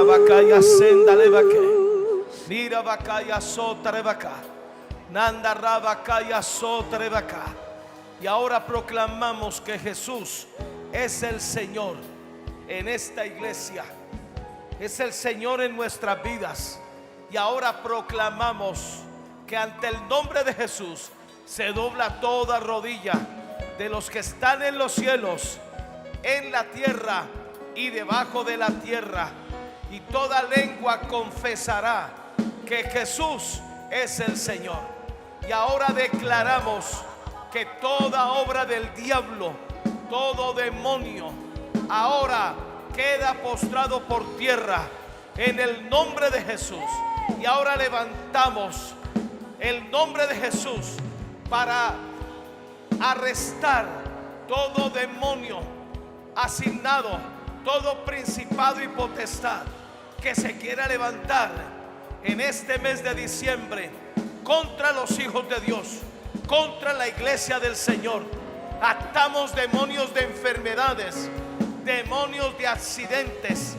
rabakaya senda levake. Nira bakaya sotarebaka. Nanda rabakaya sotarebaka. Y ahora proclamamos que Jesús es el Señor en esta iglesia. Es el Señor en nuestras vidas. Y ahora proclamamos que ante el nombre de Jesús se dobla toda rodilla de los que están en los cielos, en la tierra y debajo de la tierra. Y toda lengua confesará que Jesús es el Señor. Y ahora declaramos que toda obra del diablo, todo demonio, ahora queda postrado por tierra en el nombre de Jesús. Y ahora levantamos el nombre de Jesús para arrestar todo demonio asignado, todo principado y potestad que se quiera levantar en este mes de diciembre contra los hijos de Dios, contra la iglesia del Señor. Atamos demonios de enfermedades, demonios de accidentes,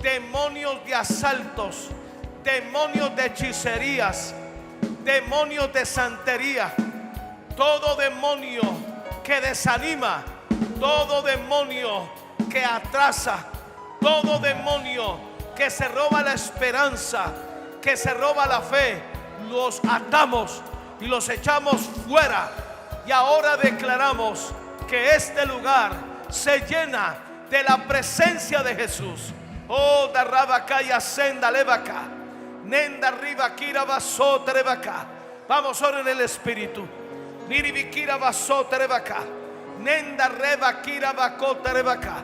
demonios de asaltos, demonios de hechicerías, demonios de santería, todo demonio que desanima, todo demonio que atrasa, todo demonio que se roba la esperanza, que se roba la fe, los atamos y los echamos fuera. Y ahora declaramos que este lugar se llena de la presencia de Jesús. Oh, darrabacaya senda levaca, nenda riba kira baso trevaca. Vamos ahora en el espíritu. Niribikira baso trevaca, nenda reba kira bako trevaca,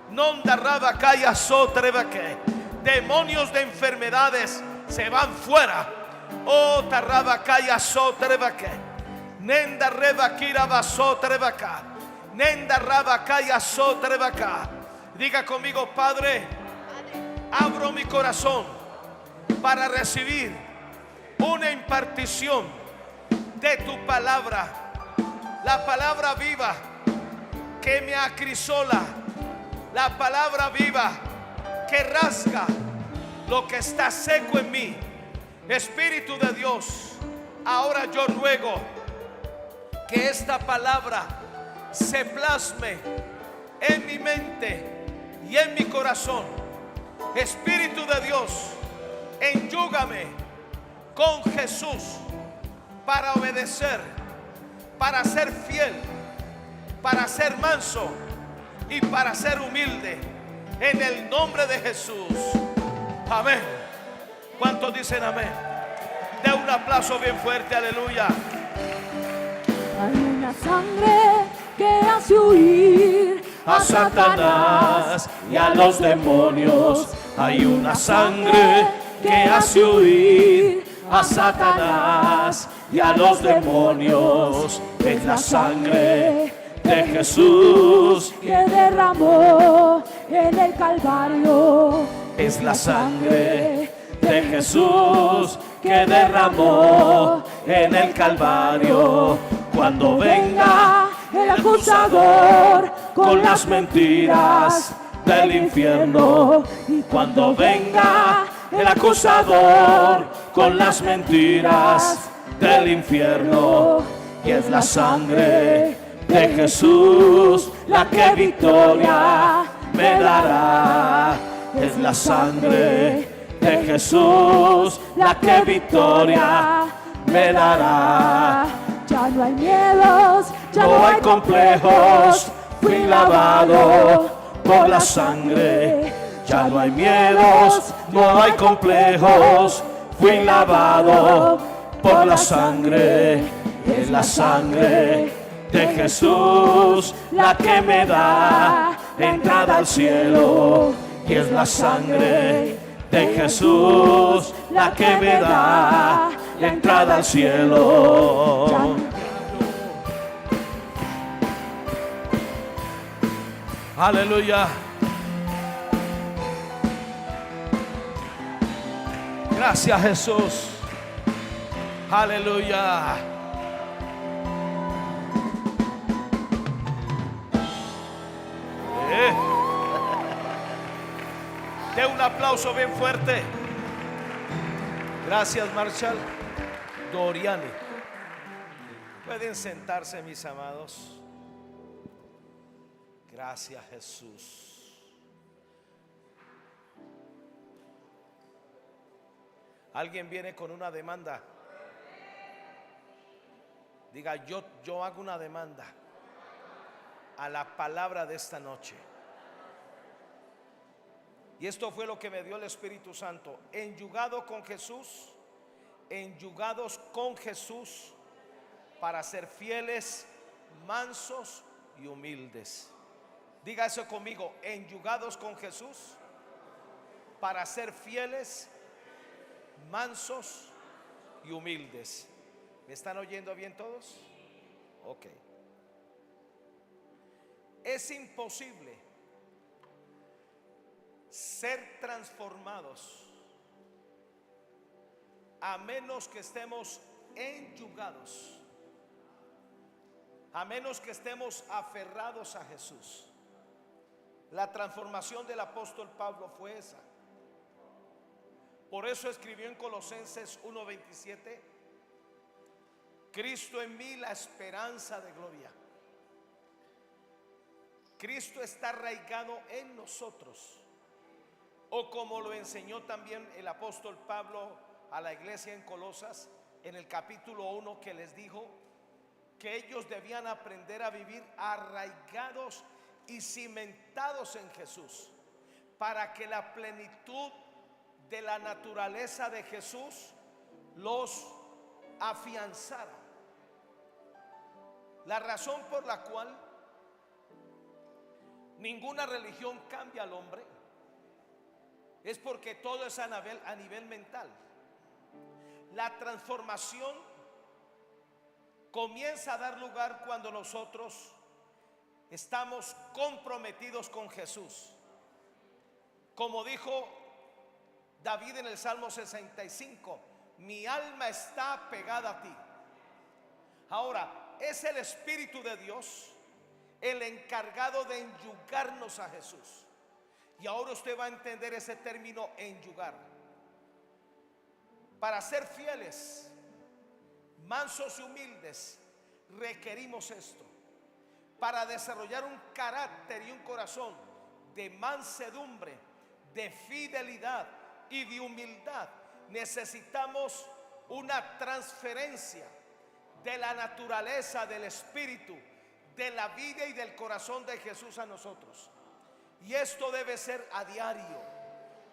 nonda rabacaya so trevaque. Demonios de enfermedades se van fuera. Oh, tarrabacaya so trevaque, nenda reba kira baso trevaca, nenda rabacaya so trevaca. Diga conmigo: Padre, abro mi corazón para recibir una impartición de tu palabra, la palabra viva que me acrisola, la palabra viva que rasga lo que está seco en mí. Espíritu de Dios, ahora yo ruego que esta palabra se plasme en mi mente y en mi corazón. Espíritu de Dios, enyúgame con Jesús para obedecer, para ser fiel, para ser manso y para ser humilde, en el nombre de Jesús. Amén. ¿Cuántos dicen amén? De un aplauso bien fuerte, aleluya. Hay una sangre que hace huir A Satanás y a los demonios. Hay una sangre que hace huir a Satanás y a los demonios. Es la sangre de Jesús que derramó en el Calvario. es la sangre de Jesús que derramó en el Calvario. Cuando venga el acusador con las mentiras del infierno, y cuando venga el acusador con las mentiras del infierno, y es la sangre de Jesús la que victoria me dará. Es la sangre de Jesús la que victoria me dará. Ya no hay miedos, ya No hay complejos, fui lavado por la sangre. Ya no hay miedos, no hay complejos, fui lavado por la sangre. Es la sangre de Jesús la que me da entrada al cielo. Y es la sangre de Jesús la que me da la entrada al cielo. Aleluya. Gracias, Jesús. Aleluya. De un aplauso bien fuerte. Gracias, Marshall Doriani. Pueden sentarse, mis amados. Gracias, Jesús. ¿Alguien viene con una demanda? Diga, yo hago una demanda a la palabra de esta noche. Y esto fue lo que me dio el Espíritu Santo. Enyugado con Jesús, enyugados con Jesús para ser fieles, mansos y humildes. Diga eso conmigo, enyugados con Jesús para ser fieles, mansos y humildes. ¿Me están oyendo bien todos? Ok. Es imposible ser transformados a menos que estemos enyugados, a menos que estemos aferrados a Jesús. La transformación del apóstol Pablo fue esa. Por eso escribió en Colosenses 1:27: Cristo en mí, la esperanza de gloria. Cristo está arraigado en nosotros. O como lo enseñó también el apóstol Pablo a la iglesia en Colosas, en el capítulo 1, que les dijo que ellos debían aprender a vivir arraigados y cimentados en Jesús, para que la plenitud de la naturaleza de Jesús los afianzara. La razón por la cual ninguna religión cambia al hombre es porque todo es a nivel mental. La transformación comienza a dar lugar cuando nosotros estamos comprometidos con Jesús. Como dijo David en el Salmo 65: mi alma está pegada a ti. Ahora, es el Espíritu de Dios el encargado de enyugarnos a Jesús. Y ahora usted va a entender ese término, enyugar. Para ser fieles, mansos y humildes, requerimos esto. Para desarrollar un carácter y un corazón de mansedumbre, de fidelidad y de humildad, necesitamos una transferencia de la naturaleza del Espíritu, de la vida y del corazón de Jesús a nosotros. Y esto debe ser a diario.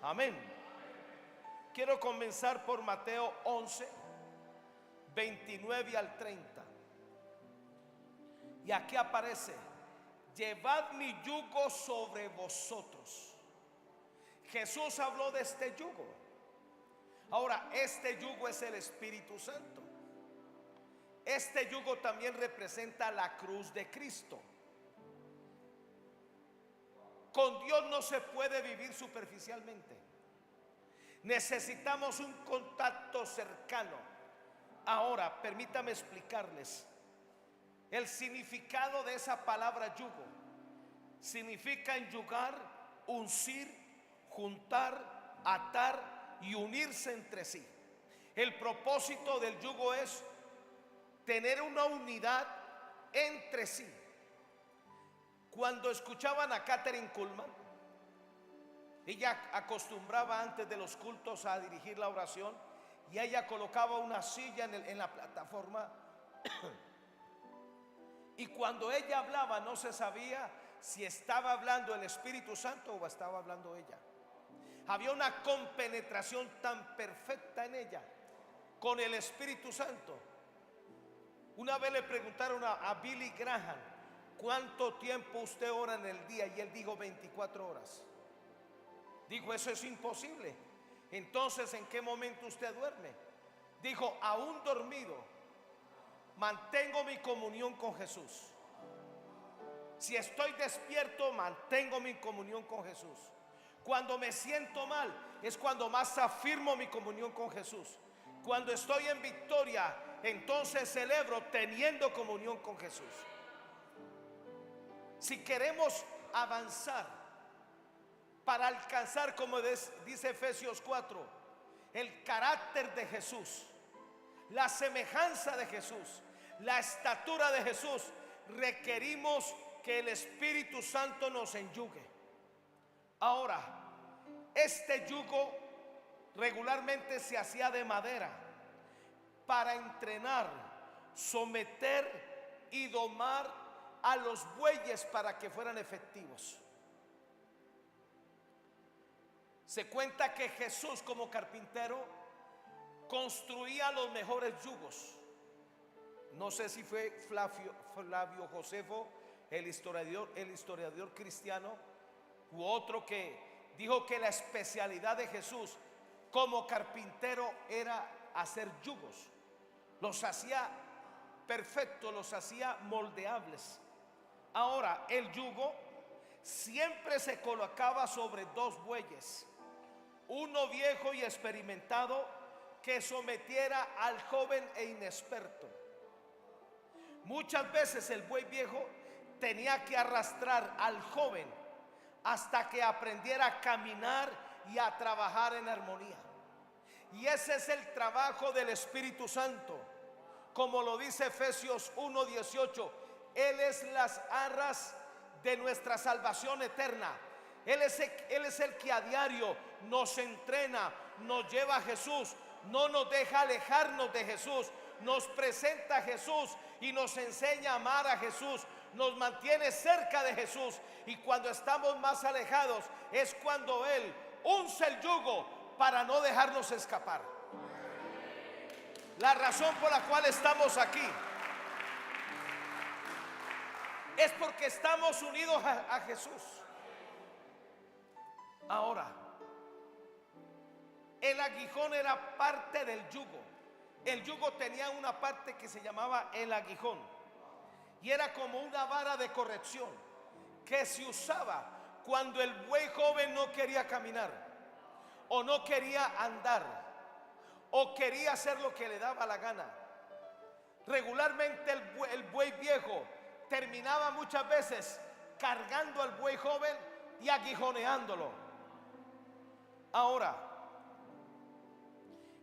Amén. Quiero comenzar por Mateo 11, 29 al 30. Y aquí aparece: llevad mi yugo sobre vosotros. Jesús habló de este yugo. Ahora, este yugo es el Espíritu Santo. Este yugo también representa la cruz de Cristo. Con Dios no se puede vivir superficialmente. Necesitamos un contacto cercano. Ahora, permítame explicarles el significado de esa palabra yugo. Significa enyugar, uncir, juntar, atar y unirse entre sí. El propósito del yugo es tener una unidad entre sí. Cuando escuchaban a Kathryn Kuhlman, ella acostumbraba antes de los cultos a dirigir la oración, y ella colocaba una silla en la plataforma y cuando ella hablaba no se sabía si estaba hablando el Espíritu Santo o estaba hablando ella. Había una compenetración tan perfecta en ella con el Espíritu Santo. Una vez le preguntaron a Billy Graham: ¿cuánto tiempo usted ora en el día? Y él dijo 24 horas. Dijo: eso es imposible. Entonces, ¿en qué momento usted duerme? Dijo: aún dormido mantengo mi comunión con Jesús. Si estoy despierto, mantengo mi comunión con Jesús. Cuando me siento mal es cuando más afirmo mi comunión con Jesús. Cuando estoy en victoria, entonces celebro teniendo comunión con Jesús. Si queremos avanzar para alcanzar, como dice Efesios 4, el carácter de Jesús, la semejanza de Jesús, la estatura de Jesús, requerimos que el Espíritu Santo nos enyugue. Ahora, este yugo regularmente se hacía de madera para entrenar, someter y domar a los bueyes para que fueran efectivos. Se cuenta que Jesús, como carpintero, construía los mejores yugos. No sé si fue Flavio Josefo, el historiador cristiano, u otro que dijo que la especialidad de Jesús como carpintero era hacer yugos. Los hacía perfectos, los hacía moldeables. Ahora, el yugo siempre se colocaba sobre dos bueyes, uno viejo y experimentado que sometiera al joven e inexperto. Muchas veces el buey viejo tenía que arrastrar al joven hasta que aprendiera a caminar y a trabajar en armonía. Y ese es el trabajo del Espíritu Santo. Como lo dice Efesios 1:18, Él es las arras de nuestra salvación eterna. Él es el que a diario nos entrena, nos lleva a Jesús, no nos deja alejarnos de Jesús, nos presenta a Jesús y nos enseña a amar a Jesús, nos mantiene cerca de Jesús. Y cuando estamos más alejados es cuando Él unce el yugo para no dejarnos escapar. La razón por la cual estamos aquí es porque estamos unidos a Jesús. Ahora, el aguijón era parte del yugo. El yugo tenía una parte que se llamaba el aguijón, y era como una vara de corrección que se usaba cuando el buey joven no quería caminar, o no quería andar, o quería hacer lo que le daba la gana. Regularmente el buey viejo terminaba muchas veces cargando al buey joven y aguijoneándolo. Ahora,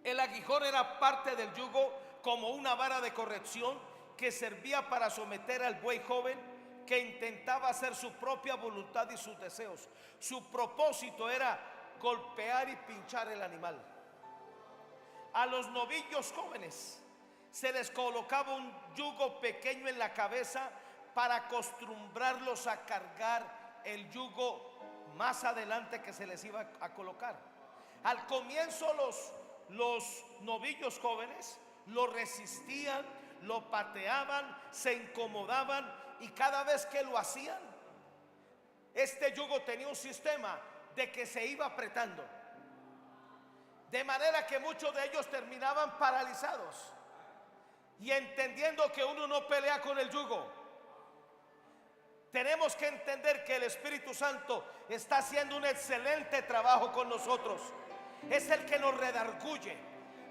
el aguijón era parte del yugo como una vara de corrección que servía para someter al buey joven que intentaba hacer su propia voluntad y sus deseos. Su propósito era golpear y pinchar el animal. A los novillos jóvenes se les colocaba un yugo pequeño en la cabeza para acostumbrarlos a cargar el yugo más adelante que se les iba a colocar. Al comienzo los novillos jóvenes lo resistían, lo pateaban, se incomodaban, y cada vez que lo hacían, este yugo tenía un sistema de que se iba apretando, de manera que muchos de ellos terminaban paralizados y entendiendo que uno no pelea con el yugo. Tenemos que entender que el Espíritu Santo está haciendo un excelente trabajo con nosotros. Es el que nos redarguye,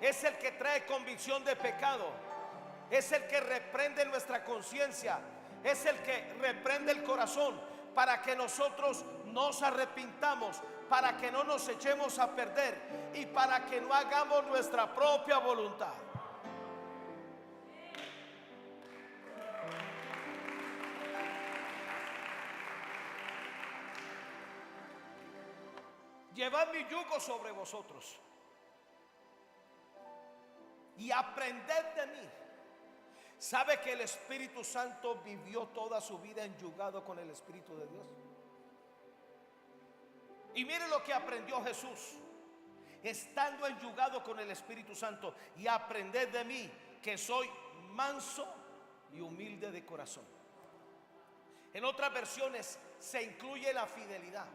es el que trae convicción de pecado, es el que reprende nuestra conciencia, es el que reprende el corazón para que nosotros nos arrepintamos, para que no nos echemos a perder y para que no hagamos nuestra propia voluntad. Llevad mi yugo sobre vosotros y aprended de mí. ¿Sabe que el Espíritu Santo vivió toda su vida enyugado con el Espíritu de Dios? Y mire lo que aprendió Jesús, estando enyugado con el Espíritu Santo: y aprended de mí, que soy manso y humilde de corazón. En otras versiones se incluye la fidelidad.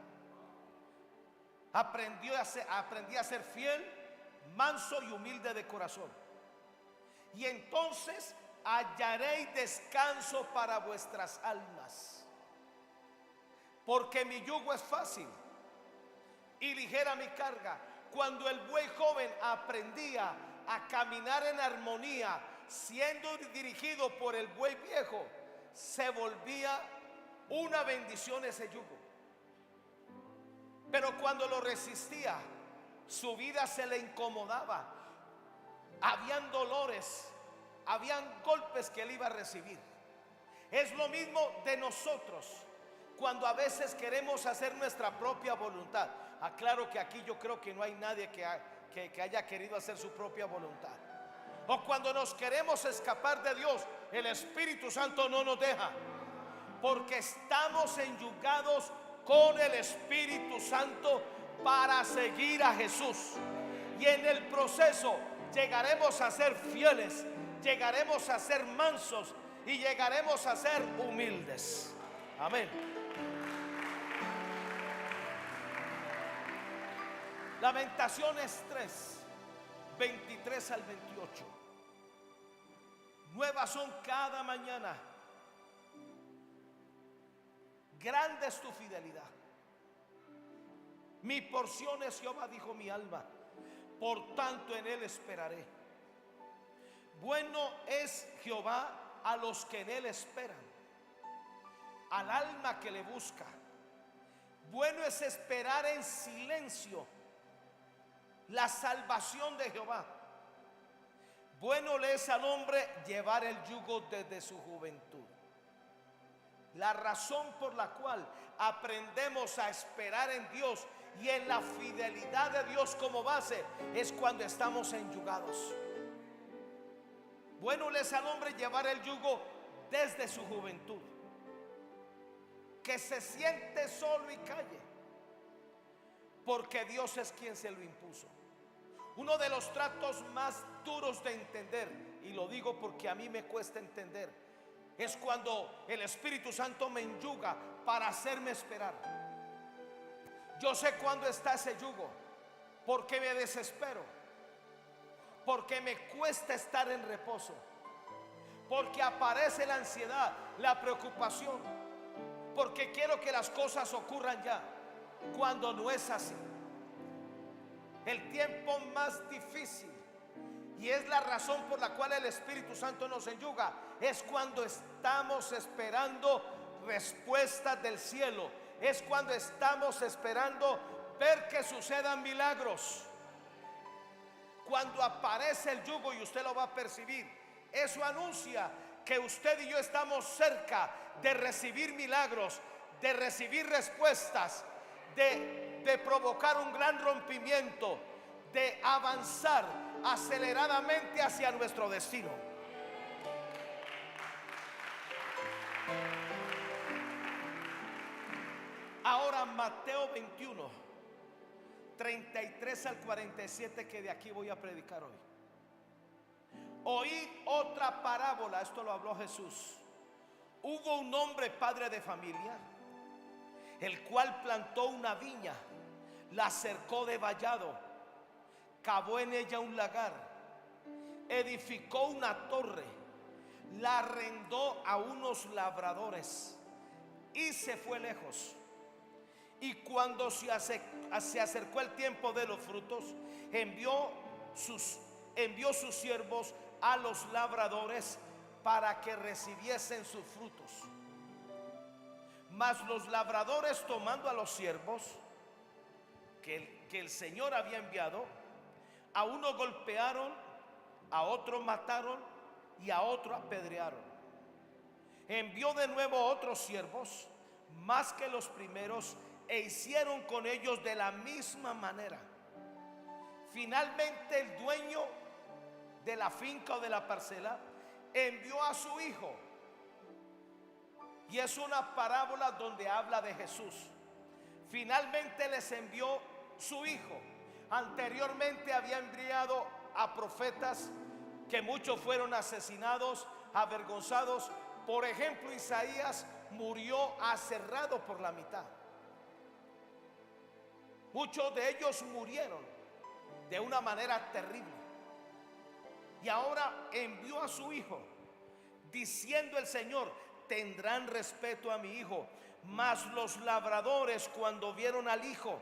Aprendí a ser fiel, manso y humilde de corazón. Y entonces hallaréis descanso para vuestras almas, porque mi yugo es fácil y ligera mi carga. Cuando el buey joven aprendía a caminar en armonía, siendo dirigido por el buey viejo, se volvía una bendición ese yugo. Pero cuando lo resistía, su vida se le incomodaba. Habían dolores, habían golpes que él iba a recibir. Es lo mismo de nosotros cuando a veces queremos hacer nuestra propia voluntad. Aclaro que aquí yo creo que no hay nadie que haya querido hacer su propia voluntad. O cuando nos queremos escapar de Dios, el Espíritu Santo no nos deja, porque estamos enyugados con el Espíritu Santo para seguir a Jesús. Y en el proceso llegaremos a ser fieles, llegaremos a ser mansos y llegaremos a ser humildes. Amén. Lamentaciones 3, 23 al 28. Nuevas son cada mañana. Grande es tu fidelidad. Mi porción es Jehová, dijo mi alma, por tanto en él esperaré. Bueno es Jehová a los que en él esperan, al alma que le busca. Bueno es esperar en silencio la salvación de Jehová. Bueno le es al hombre llevar el yugo desde su juventud. La razón por la cual aprendemos a esperar en Dios y en la fidelidad de Dios como base es cuando estamos enyugados. Bueno le es al hombre llevar el yugo desde su juventud. Que se siente solo y calle, porque Dios es quien se lo impuso. Uno de los tratos más duros de entender, y lo digo porque a mí me cuesta entender, es cuando el Espíritu Santo me enyuga para hacerme esperar. Yo sé cuándo está ese yugo, porque me desespero, porque me cuesta estar en reposo, porque aparece la ansiedad, la preocupación, porque quiero que las cosas ocurran ya, cuando no es así. El tiempo más difícil, y es la razón por la cual el Espíritu Santo nos enyuga, es cuando estamos esperando respuestas del cielo. Es cuando estamos esperando ver que sucedan milagros. Cuando aparece el yugo, y usted lo va a percibir, eso anuncia que usted y yo estamos cerca de recibir milagros, de recibir respuestas, de provocar un gran rompimiento, de avanzar aceleradamente hacia nuestro destino. Ahora Mateo 21, 33 al 47, que de aquí voy a predicar hoy. Oí otra parábola, esto lo habló Jesús. Hubo un hombre padre de familia, el cual plantó una viña, la cercó de vallado, cavó en ella un lagar, edificó una torre, la arrendó a unos labradores y se fue lejos. Y cuando se acercó el tiempo de los frutos, envió sus siervos a los labradores para que recibiesen sus frutos. Mas los labradores, tomando a los siervos que el Señor había enviado, a uno golpearon, a otro mataron y a otro apedrearon. Envió de nuevo otros siervos, más que los primeros, e hicieron con ellos de la misma manera. Finalmente el dueño de la finca o de la parcela envió a su hijo. Y es una parábola donde habla de Jesús. Finalmente les envió su hijo. Anteriormente había enviado a profetas, que muchos fueron asesinados, avergonzados. Por ejemplo, Isaías murió aserrado por la mitad. Muchos de ellos murieron de una manera terrible. Y ahora envió a su hijo, diciendo el Señor: tendrán respeto a mi hijo. Mas los labradores, cuando vieron al hijo,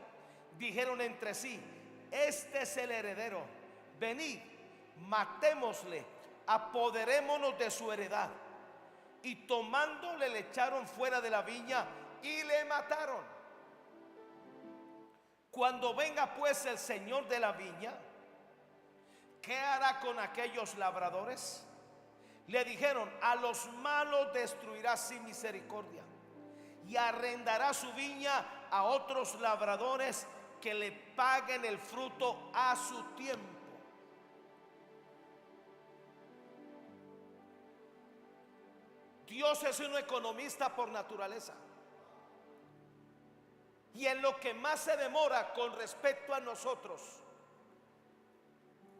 dijeron entre sí: este es el heredero, venid, matémosle, apoderémonos de su heredad. Y tomándole, le echaron fuera de la viña y le mataron. Cuando venga pues el Señor de la viña, ¿qué hará con aquellos labradores? Le dijeron: a los malos destruirá sin misericordia, y arrendará su viña a otros labradores que le paguen el fruto a su tiempo. Dios es un economista por naturaleza, y en lo que más se demora con respecto a nosotros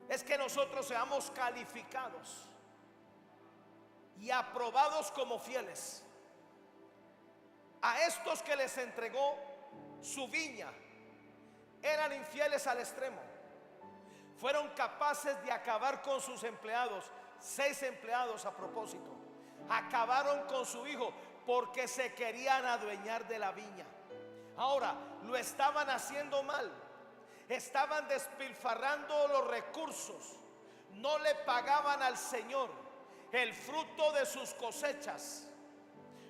es que nosotros seamos calificados y aprobados como fieles. A estos que les entregó su viña eran infieles al extremo. Fueron capaces de acabar con sus empleados, 6 empleados a propósito. Acabaron con su hijo porque se querían adueñar de la viña. Ahora, lo estaban haciendo mal. Estaban despilfarrando los recursos. No le pagaban al Señor el fruto de sus cosechas.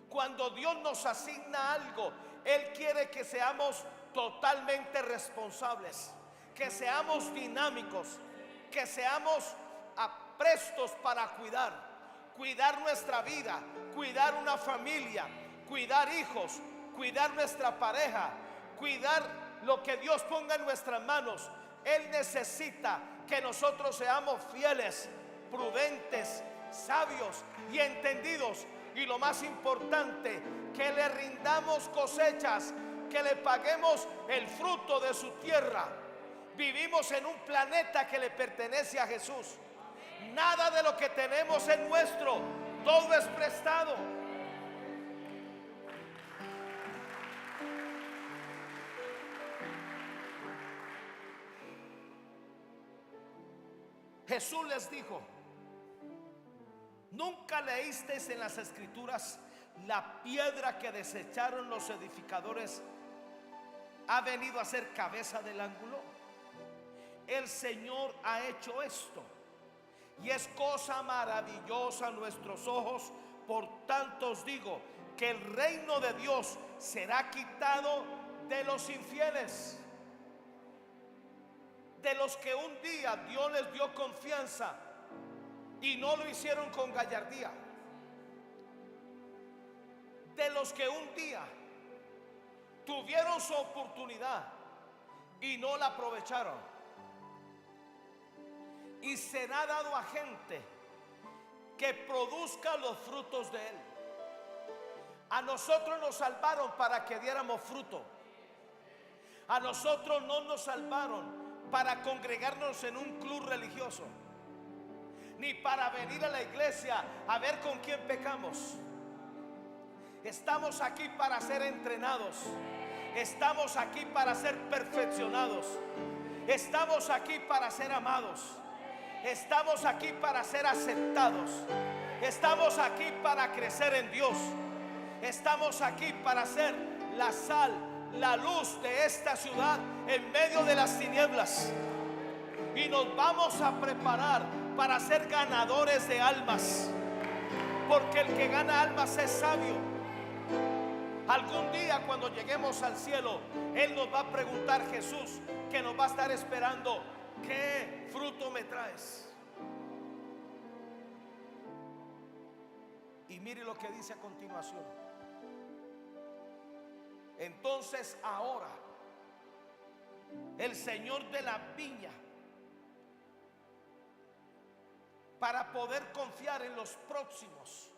Cuando Dios nos asigna algo, Él quiere que seamos totalmente responsables, que seamos dinámicos, que seamos prestos para cuidar nuestra vida, cuidar una familia, cuidar hijos, cuidar nuestra pareja, cuidar lo que Dios ponga en nuestras manos. Él necesita que nosotros seamos fieles, prudentes, sabios y entendidos. Y lo más importante, que le rindamos cosechas, que le paguemos el fruto de su tierra. Vivimos en un planeta que le pertenece a Jesús. Nada de lo que tenemos es nuestro, todo es prestado. Jesús les dijo: ¿nunca leísteis en las Escrituras la piedra que desecharon los edificadores ha venido a ser cabeza del ángulo? El Señor ha hecho esto, y es cosa maravillosa a nuestros ojos. Por tanto os digo que el reino de Dios será quitado de los infieles, de los que un día Dios les dio confianza y no lo hicieron con gallardía, de los que un día tuvieron su oportunidad y no la aprovecharon. Y será dado a gente que produzca los frutos de Él. A nosotros nos salvaron para que diéramos fruto. A nosotros no nos salvaron para congregarnos en un club religioso, ni para venir a la iglesia a ver con quién pecamos. Estamos aquí para ser entrenados. Estamos aquí para ser perfeccionados. Estamos aquí para ser amados. Estamos aquí para ser aceptados. Estamos aquí para crecer en Dios. Estamos aquí para ser la sal, la luz de esta ciudad en medio de las tinieblas. Y nos vamos a preparar para ser ganadores de almas, porque el que gana almas es sabio. Algún día, cuando lleguemos al cielo, Él nos va a preguntar, Jesús, que nos va a estar esperando: ¿qué fruto me traes? Y mire lo que dice a continuación: entonces ahora el Señor de la viña, para poder confiar en los próximos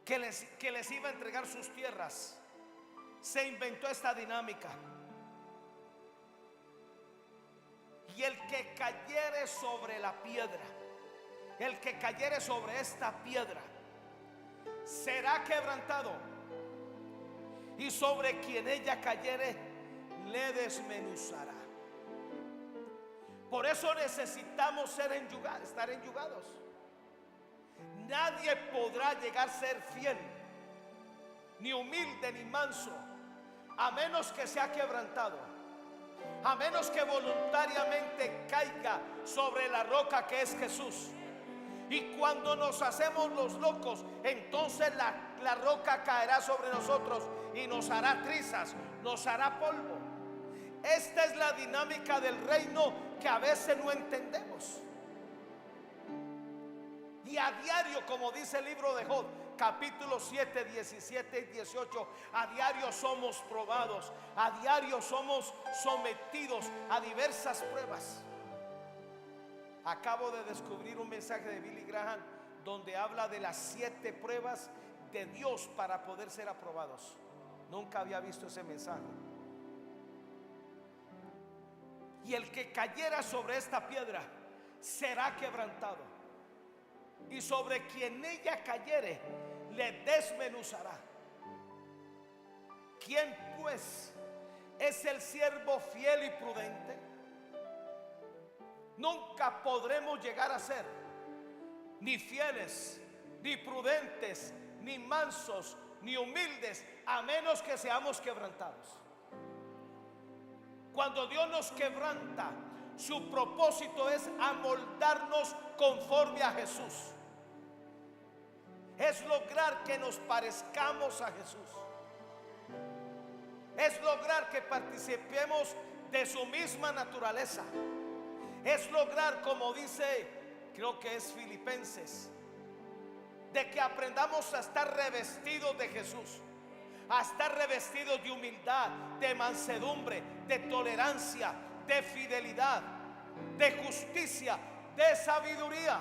que les iba a entregar sus tierras, se inventó esta dinámica. Y el que cayere sobre la piedra, el que cayere sobre esta piedra, será quebrantado, y sobre quien ella cayere, le desmenuzará. Por eso necesitamos estar enyugados. Nadie podrá llegar a ser fiel, ni humilde, ni manso, a menos que sea quebrantado, a menos que voluntariamente caiga sobre la roca que es Jesús. Y cuando nos hacemos los locos, entonces la roca caerá sobre nosotros y nos hará trizas, nos hará polvo. Esta es la dinámica del reino que a veces no entendemos. Y a diario, como dice el libro de Job, capítulo 7, 17 y 18, a diario somos probados, a diario somos sometidos a diversas pruebas. Acabo de descubrir un mensaje de Billy Graham donde habla de las 7 pruebas de Dios para poder ser aprobados. Nunca había visto ese mensaje. Y el que cayera sobre esta piedra será quebrantado, y sobre quien ella cayere le desmenuzará. ¿Quién pues es el siervo fiel y prudente? Nunca podremos llegar a ser ni fieles, ni prudentes, ni mansos, ni humildes, a menos que seamos quebrantados. Cuando Dios nos quebranta, su propósito es amoldarnos conforme a Jesús. Es lograr que nos parezcamos a Jesús. Es lograr que participemos de su misma naturaleza. Es lograr, como dice, creo que es Filipenses, de que aprendamos a estar revestidos de Jesús, a estar revestidos de humildad, de mansedumbre, de tolerancia, de fidelidad, de justicia, de sabiduría.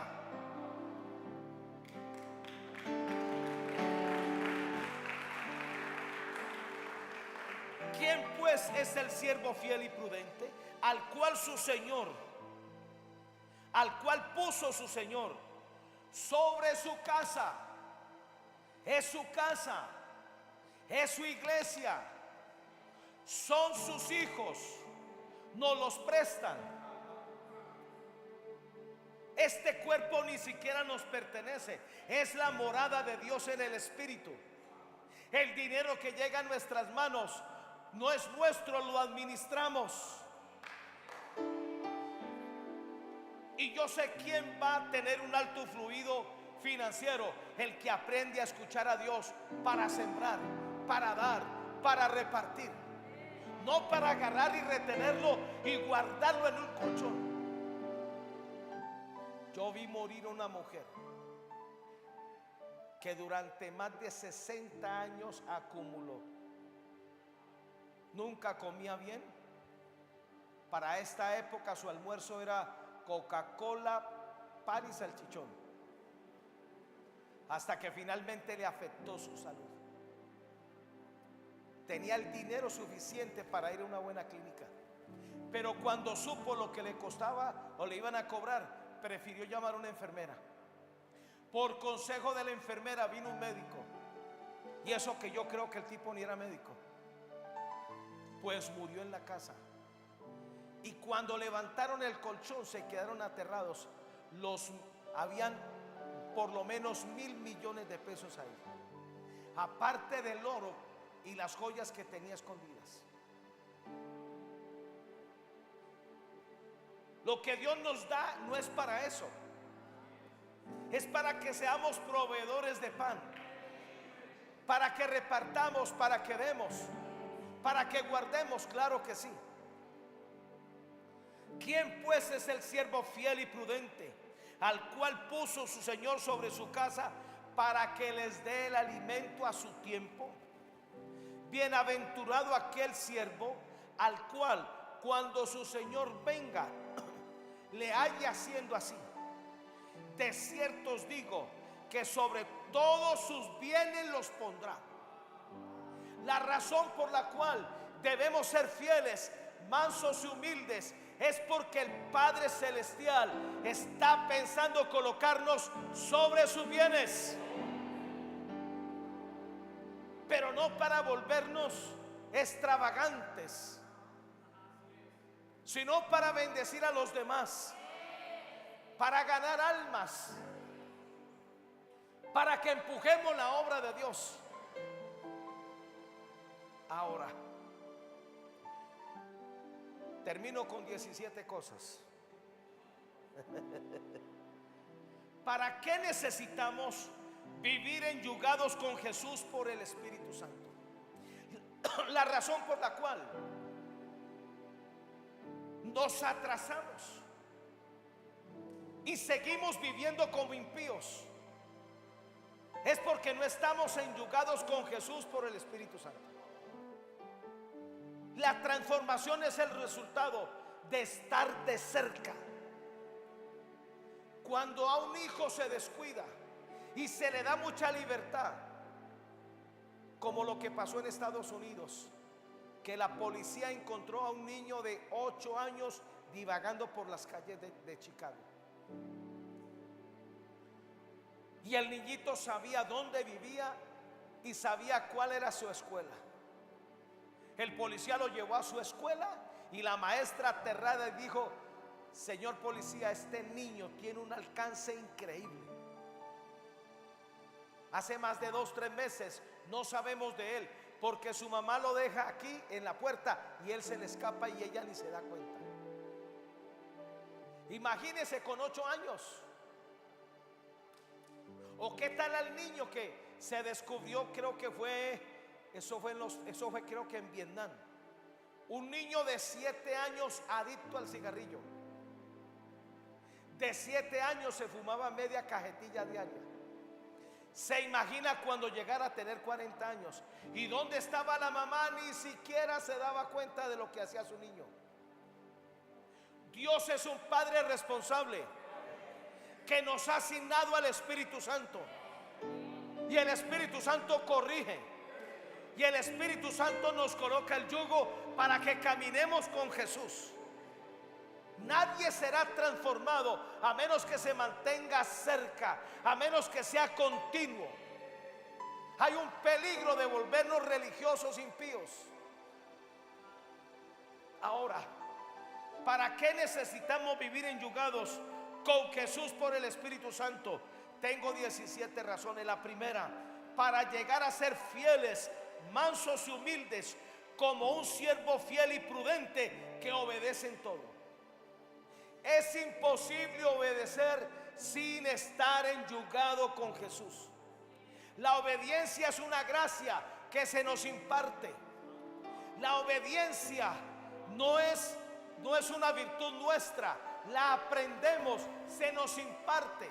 ¿Quién pues es el siervo fiel y prudente? Al cual puso su Señor sobre su casa. Es su casa, es su iglesia, son sus hijos, nos los prestan. Este cuerpo ni siquiera nos pertenece, es la morada de Dios en el Espíritu. El dinero que llega a nuestras manos no es nuestro, lo administramos. Y yo sé quién va a tener un alto fluido financiero: el que aprende a escuchar a Dios para sembrar, para dar, para repartir, no para agarrar y retenerlo y guardarlo en un colchón. Yo vi morir una mujer que durante más de 60 años acumuló. Nunca comía bien. Para esta época su almuerzo era Coca-Cola, pan y salchichón, hasta que finalmente le afectó su salud. Tenía el dinero suficiente para ir a una buena clínica, pero cuando supo lo que le costaba o le iban a cobrar, prefirió llamar a una enfermera. Por consejo de la enfermera vino un médico, y eso que yo creo que el tipo ni era médico, pues murió en la casa. Y cuando levantaron el colchón se quedaron aterrados. Habían por lo menos 1.000 millones de pesos ahí, aparte del oro y las joyas que tenía escondidas. Lo que Dios nos da no es para eso, es para que seamos proveedores de pan, para que repartamos, para que demos, para que guardemos, claro que sí. ¿Quién pues es el siervo fiel y prudente, al cual puso su Señor sobre su casa para que les dé el alimento a su tiempo? Bienaventurado aquel siervo al cual cuando su Señor venga le haya haciendo así. De cierto os digo que sobre todos sus bienes los pondrá. La razón por la cual debemos ser fieles, mansos y humildes, es porque el Padre Celestial está pensando colocarnos sobre sus bienes, pero no para volvernos extravagantes, sino para bendecir a los demás, para ganar almas, para que empujemos la obra de Dios. Ahora termino con 17 cosas. ¿Para qué necesitamos vivir enyugados con Jesús por el Espíritu Santo? La razón por la cual nos atrasamos y seguimos viviendo como impíos, es porque no estamos enyugados con Jesús por el Espíritu Santo. La transformación es el resultado de estar de cerca. Cuando a un hijo se descuida y se le da mucha libertad, como lo que pasó en Estados Unidos, que la policía encontró a un niño de 8 años divagando por las calles de Chicago, y el niñito sabía dónde vivía y sabía cuál era su escuela. El policía lo llevó a su escuela y la maestra aterrada dijo: señor policía, este niño tiene un alcance increíble. Hace más de 2-3 meses no sabemos de él, porque su mamá lo deja aquí en la puerta y él se le escapa y ella ni se da cuenta. Imagínese con 8 años. ¿O qué tal al niño que se descubrió? Creo que eso fue creo que en Vietnam. Un niño de 7 años adicto al cigarrillo. De 7 años se fumaba media cajetilla diaria. Se imagina cuando llegara a tener 40 años. ¿Y dónde estaba la mamá? Ni siquiera se daba cuenta de lo que hacía su niño. Dios es un Padre responsable que nos ha asignado al Espíritu Santo. Y el Espíritu Santo corrige. Y el Espíritu Santo nos coloca el yugo para que caminemos con Jesús. Nadie será transformado a menos que se mantenga cerca, a menos que sea continuo. Hay un peligro de volvernos religiosos impíos. Ahora, ¿para qué necesitamos vivir enyugados con Jesús por el Espíritu Santo? Tengo 17 razones. La primera, para llegar a ser fieles, mansos y humildes, como un siervo fiel y prudente que obedece en todo. Es imposible obedecer sin estar enyugado con Jesús. La obediencia es una gracia que se nos imparte. La obediencia no es una virtud nuestra, la aprendemos, se nos imparte.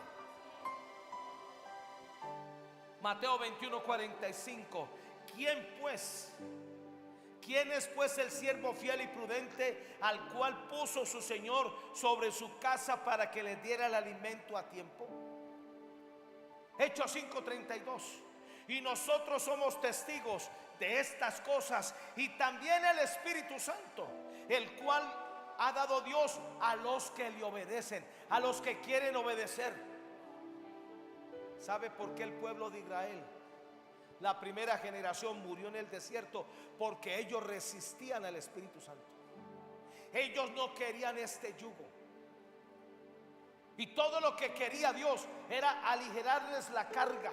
Mateo 21:45. ¿Quién es pues el siervo fiel y prudente al cual puso su Señor sobre su casa para que le diera el alimento a tiempo? Hechos 5:32. Y nosotros somos testigos de estas cosas, y también el Espíritu Santo, el cual ha dado Dios a los que le obedecen, a los que quieren obedecer. ¿Sabe por qué el pueblo de Israel, la primera generación, murió en el desierto? Porque ellos resistían al Espíritu Santo. Ellos no querían este yugo. Y todo lo que quería Dios era aligerarles la carga.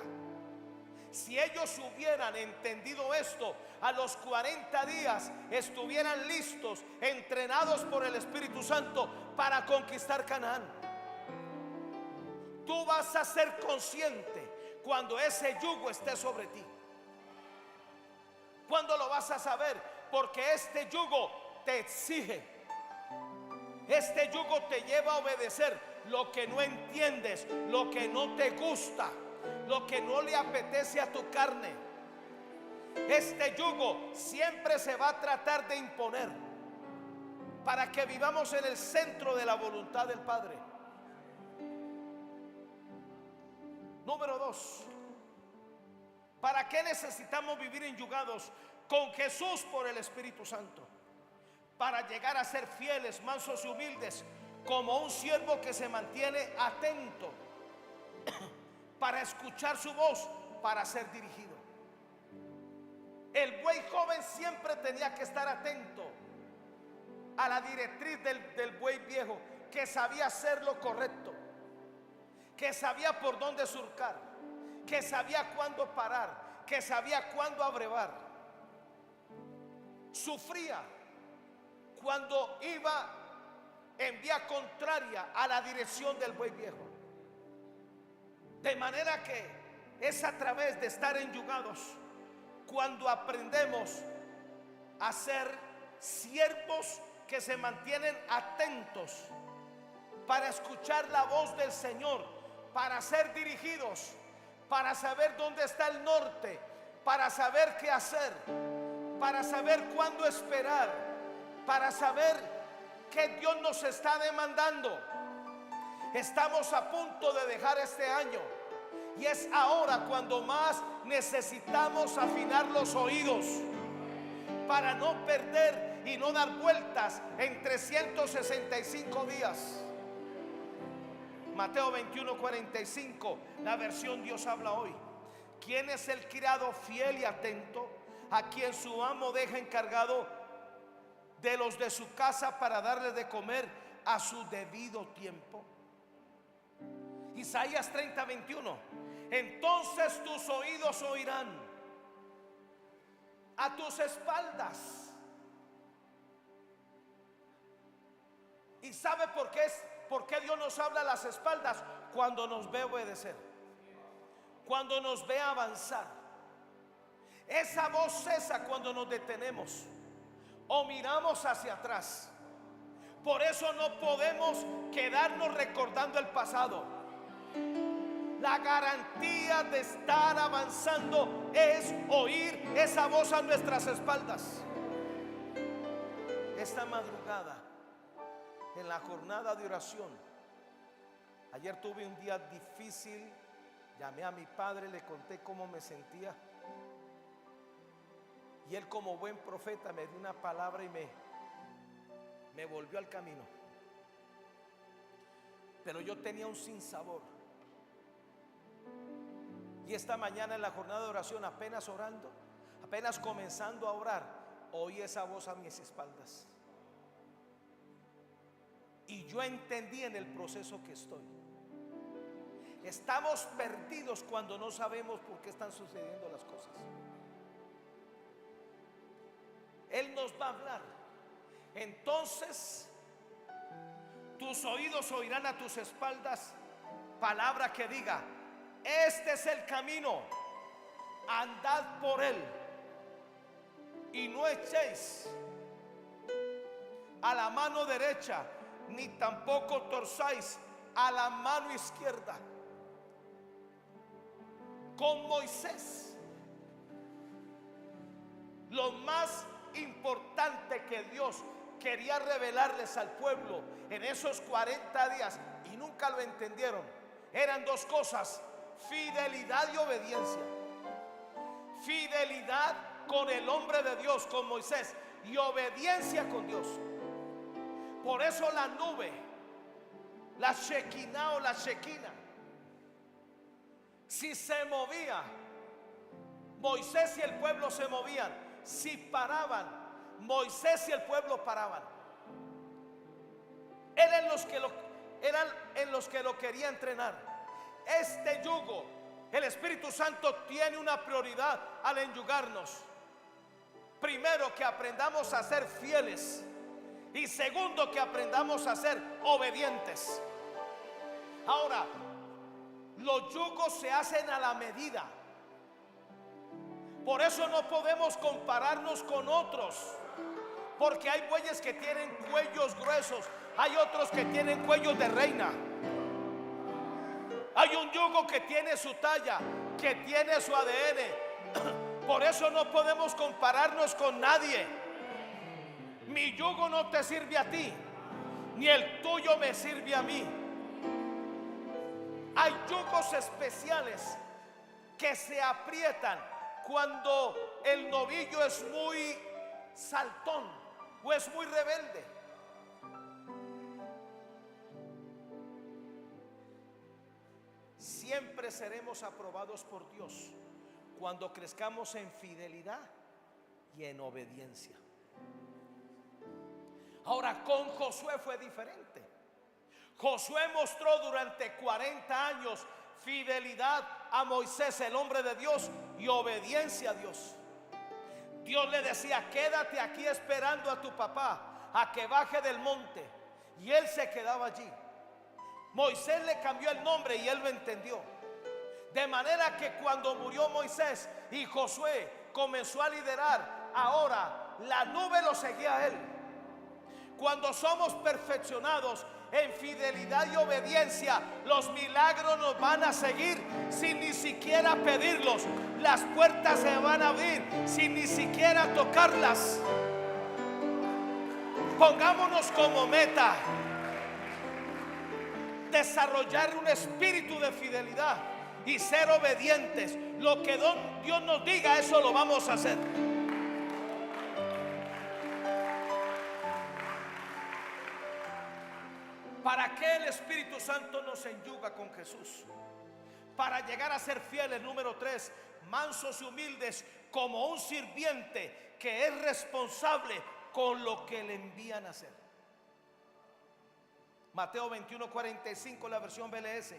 Si ellos hubieran entendido esto, a los 40 días estuvieran listos, entrenados por el Espíritu Santo para conquistar Canaán. Tú vas a ser consciente cuando ese yugo esté sobre ti. ¿Cuándo lo vas a saber? Porque este yugo te exige. Este yugo te lleva a obedecer lo que no entiendes, lo que no te gusta, lo que no le apetece a tu carne. Este yugo siempre se va a tratar de imponer para que vivamos en el centro de la voluntad del Padre. Número 2. ¿Para qué necesitamos vivir enyugados con Jesús por el Espíritu Santo? Para llegar a ser fieles, mansos y humildes, como un siervo que se mantiene atento para escuchar su voz, para ser dirigido. El buey joven siempre tenía que estar atento a la directriz del buey viejo, que sabía hacer lo correcto, que sabía por dónde surcar, que sabía cuándo parar, que sabía cuándo abrevar. Sufría cuando iba en vía contraria a la dirección del buey viejo. De manera que es a través de estar enyugados cuando aprendemos a ser siervos que se mantienen atentos para escuchar la voz del Señor, para ser dirigidos, para saber dónde está el norte, para saber qué hacer, para saber cuándo esperar, para saber qué Dios nos está demandando. Estamos a punto de dejar este año y es ahora cuando más necesitamos afinar los oídos para no perder y no dar vueltas en 365 días. Mateo 21:45, la versión Dios habla hoy. ¿Quién es el criado fiel y atento, a quien su amo deja encargado de los de su casa para darle de comer a su debido tiempo? Isaías 30:21. Entonces tus oídos oirán a tus espaldas. ¿Y sabe por qué Dios nos habla a las espaldas? Cuando nos ve obedecer, cuando nos ve avanzar. Esa voz cesa cuando nos detenemos o miramos hacia atrás. Por eso no podemos quedarnos recordando el pasado. La garantía de estar avanzando es oír esa voz a nuestras espaldas. Esta madrugada, en la jornada de oración, ayer tuve un día difícil. Llamé a mi padre, le conté cómo me sentía, y él, como buen profeta, me dio una palabra y me volvió al camino. Pero yo tenía un sinsabor. Y esta mañana, en la jornada de oración, apenas orando, apenas comenzando a orar, oí esa voz a mis espaldas. Y yo entendí en el proceso que estoy. Estamos perdidos cuando no sabemos por qué están sucediendo las cosas. Él nos va a hablar. Entonces tus oídos oirán a tus espaldas palabra que diga: este es el camino, andad por él, y no echéis a la mano derecha, ni tampoco torzáis a la mano izquierda. Con Moisés, lo más importante que Dios quería revelarles al pueblo en esos 40 días, y nunca lo entendieron, eran dos cosas: fidelidad y obediencia. Fidelidad con el hombre de Dios, con Moisés, y obediencia con Dios. Por eso la nube, la Shekinah o la Shekinah, si se movía, Moisés y el pueblo se movían. Si paraban, Moisés y el pueblo paraban. Eran en los que lo quería entrenar. Este yugo, el Espíritu Santo tiene una prioridad al enyugarnos. Primero, que aprendamos a ser fieles, y segundo, que aprendamos a ser obedientes. Ahora, los yugos se hacen a la medida. Por eso no podemos compararnos con otros, porque hay bueyes que tienen cuellos gruesos, hay otros que tienen cuellos de reina. Hay un yugo que tiene su talla, que tiene su ADN. Por eso no podemos compararnos con nadie. Mi yugo no te sirve a ti, ni el tuyo me sirve a mí. Hay yugos especiales que se aprietan cuando el novillo es muy saltón o es muy rebelde. Siempre seremos aprobados por Dios cuando crezcamos en fidelidad y en obediencia. Ahora, con Josué fue diferente. Josué mostró durante 40 años fidelidad a Moisés, el hombre de Dios, y obediencia a Dios. Dios le decía: quédate aquí esperando a tu papá a que baje del monte, y él se quedaba allí. Moisés le cambió el nombre y él lo entendió. De manera que cuando murió Moisés y Josué comenzó a liderar, ahora la nube lo seguía a él. Cuando somos perfeccionados en fidelidad y obediencia, los milagros nos van a seguir sin ni siquiera pedirlos. Las puertas se van a abrir sin ni siquiera tocarlas. Pongámonos como meta desarrollar un espíritu de fidelidad y ser obedientes. Lo que Dios nos diga, eso lo vamos a hacer. ¿Para qué el Espíritu Santo nos enyuga con Jesús? Para llegar a ser fieles. Número 3, mansos y humildes como un sirviente que es responsable con lo que le envían a hacer. Mateo 21:45, la versión BLS.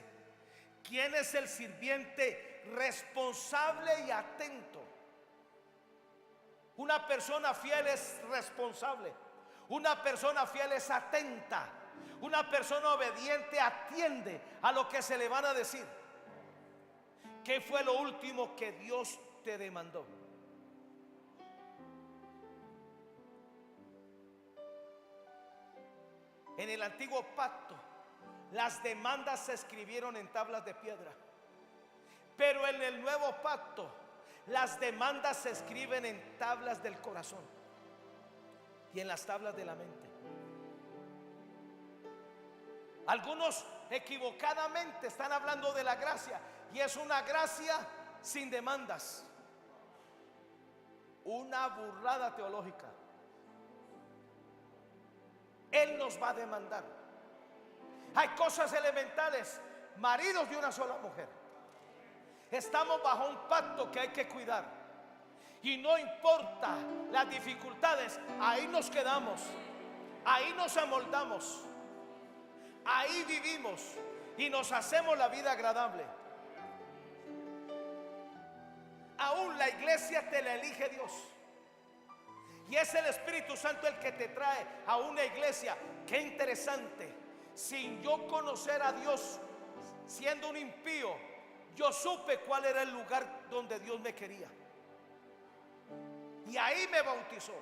¿Quién es el sirviente responsable y atento? Una persona fiel es responsable. Una persona fiel es atenta. Una persona obediente atiende a lo que se le van a decir. ¿Qué fue lo último que Dios te demandó? En el antiguo pacto, las demandas se escribieron en tablas de piedra. Pero en el nuevo pacto, las demandas se escriben en tablas del corazón y en las tablas de la mente. Algunos equivocadamente están hablando de la gracia, y es una gracia sin demandas. Una burrada teológica. Él nos va a demandar. Hay cosas elementales. Maridos de una sola mujer. Estamos bajo un pacto que hay que cuidar. Y no importa las dificultades, ahí nos quedamos. Ahí nos amoldamos. Ahí vivimos y nos hacemos la vida agradable. Aún la iglesia te la elige Dios. Y es el Espíritu Santo el que te trae a una iglesia. Qué interesante. Sin yo conocer a Dios, siendo un impío, yo supe cuál era el lugar donde Dios me quería. Y ahí me bautizó.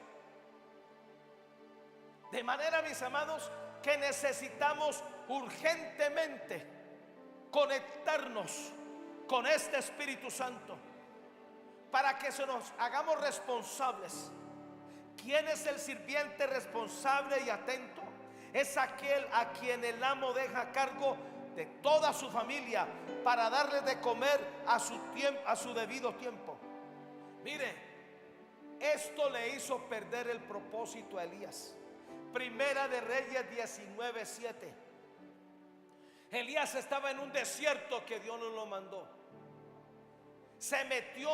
De manera, mis amados, que necesitamos urgentemente conectarnos con este Espíritu Santo para que se nos hagamos responsables. ¿Quién es el sirviente responsable y atento? Es aquel a quien el amo deja a cargo de toda su familia para darle de comer a su debido tiempo. Mire, esto le hizo perder el propósito a Elías. Primera de Reyes 19:7. Elías estaba en un desierto que Dios no lo mandó. Se metió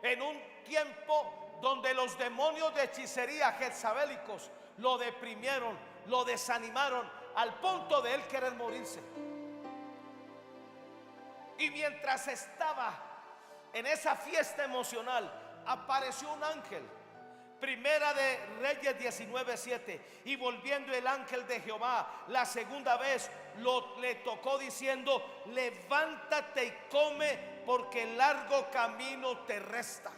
en un tiempo donde los demonios de hechicería jezabélicos lo deprimieron, lo desanimaron al punto de él querer morirse. Y mientras estaba en esa fiesta emocional, apareció un ángel. Primera de Reyes 19:7. Y volviendo el ángel de Jehová la segunda vez, le tocó diciendo: levántate y come, porque el largo camino te resta.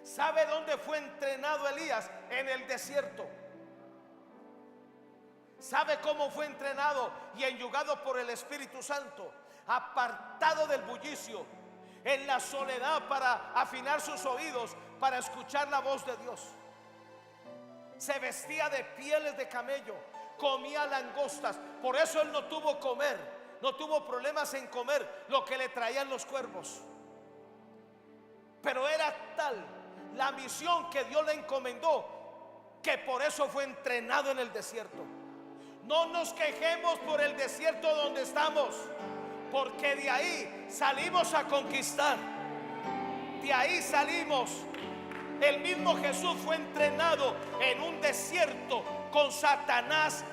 ¿Sabe dónde fue entrenado Elías? En el desierto. ¿Sabe cómo fue entrenado y enyugado por el Espíritu Santo? Apartado del bullicio, en la soledad, para afinar sus oídos, para escuchar la voz de Dios. Se vestía de pieles de camello, comía langostas. Por eso él no tuvo problemas en comer lo que le traían los cuervos. Pero era tal la misión que Dios le encomendó, que por eso fue entrenado en el desierto. No nos quejemos por el desierto donde estamos, porque de ahí salimos a conquistar. De ahí salimos. El mismo Jesús fue entrenado en un desierto con Satanás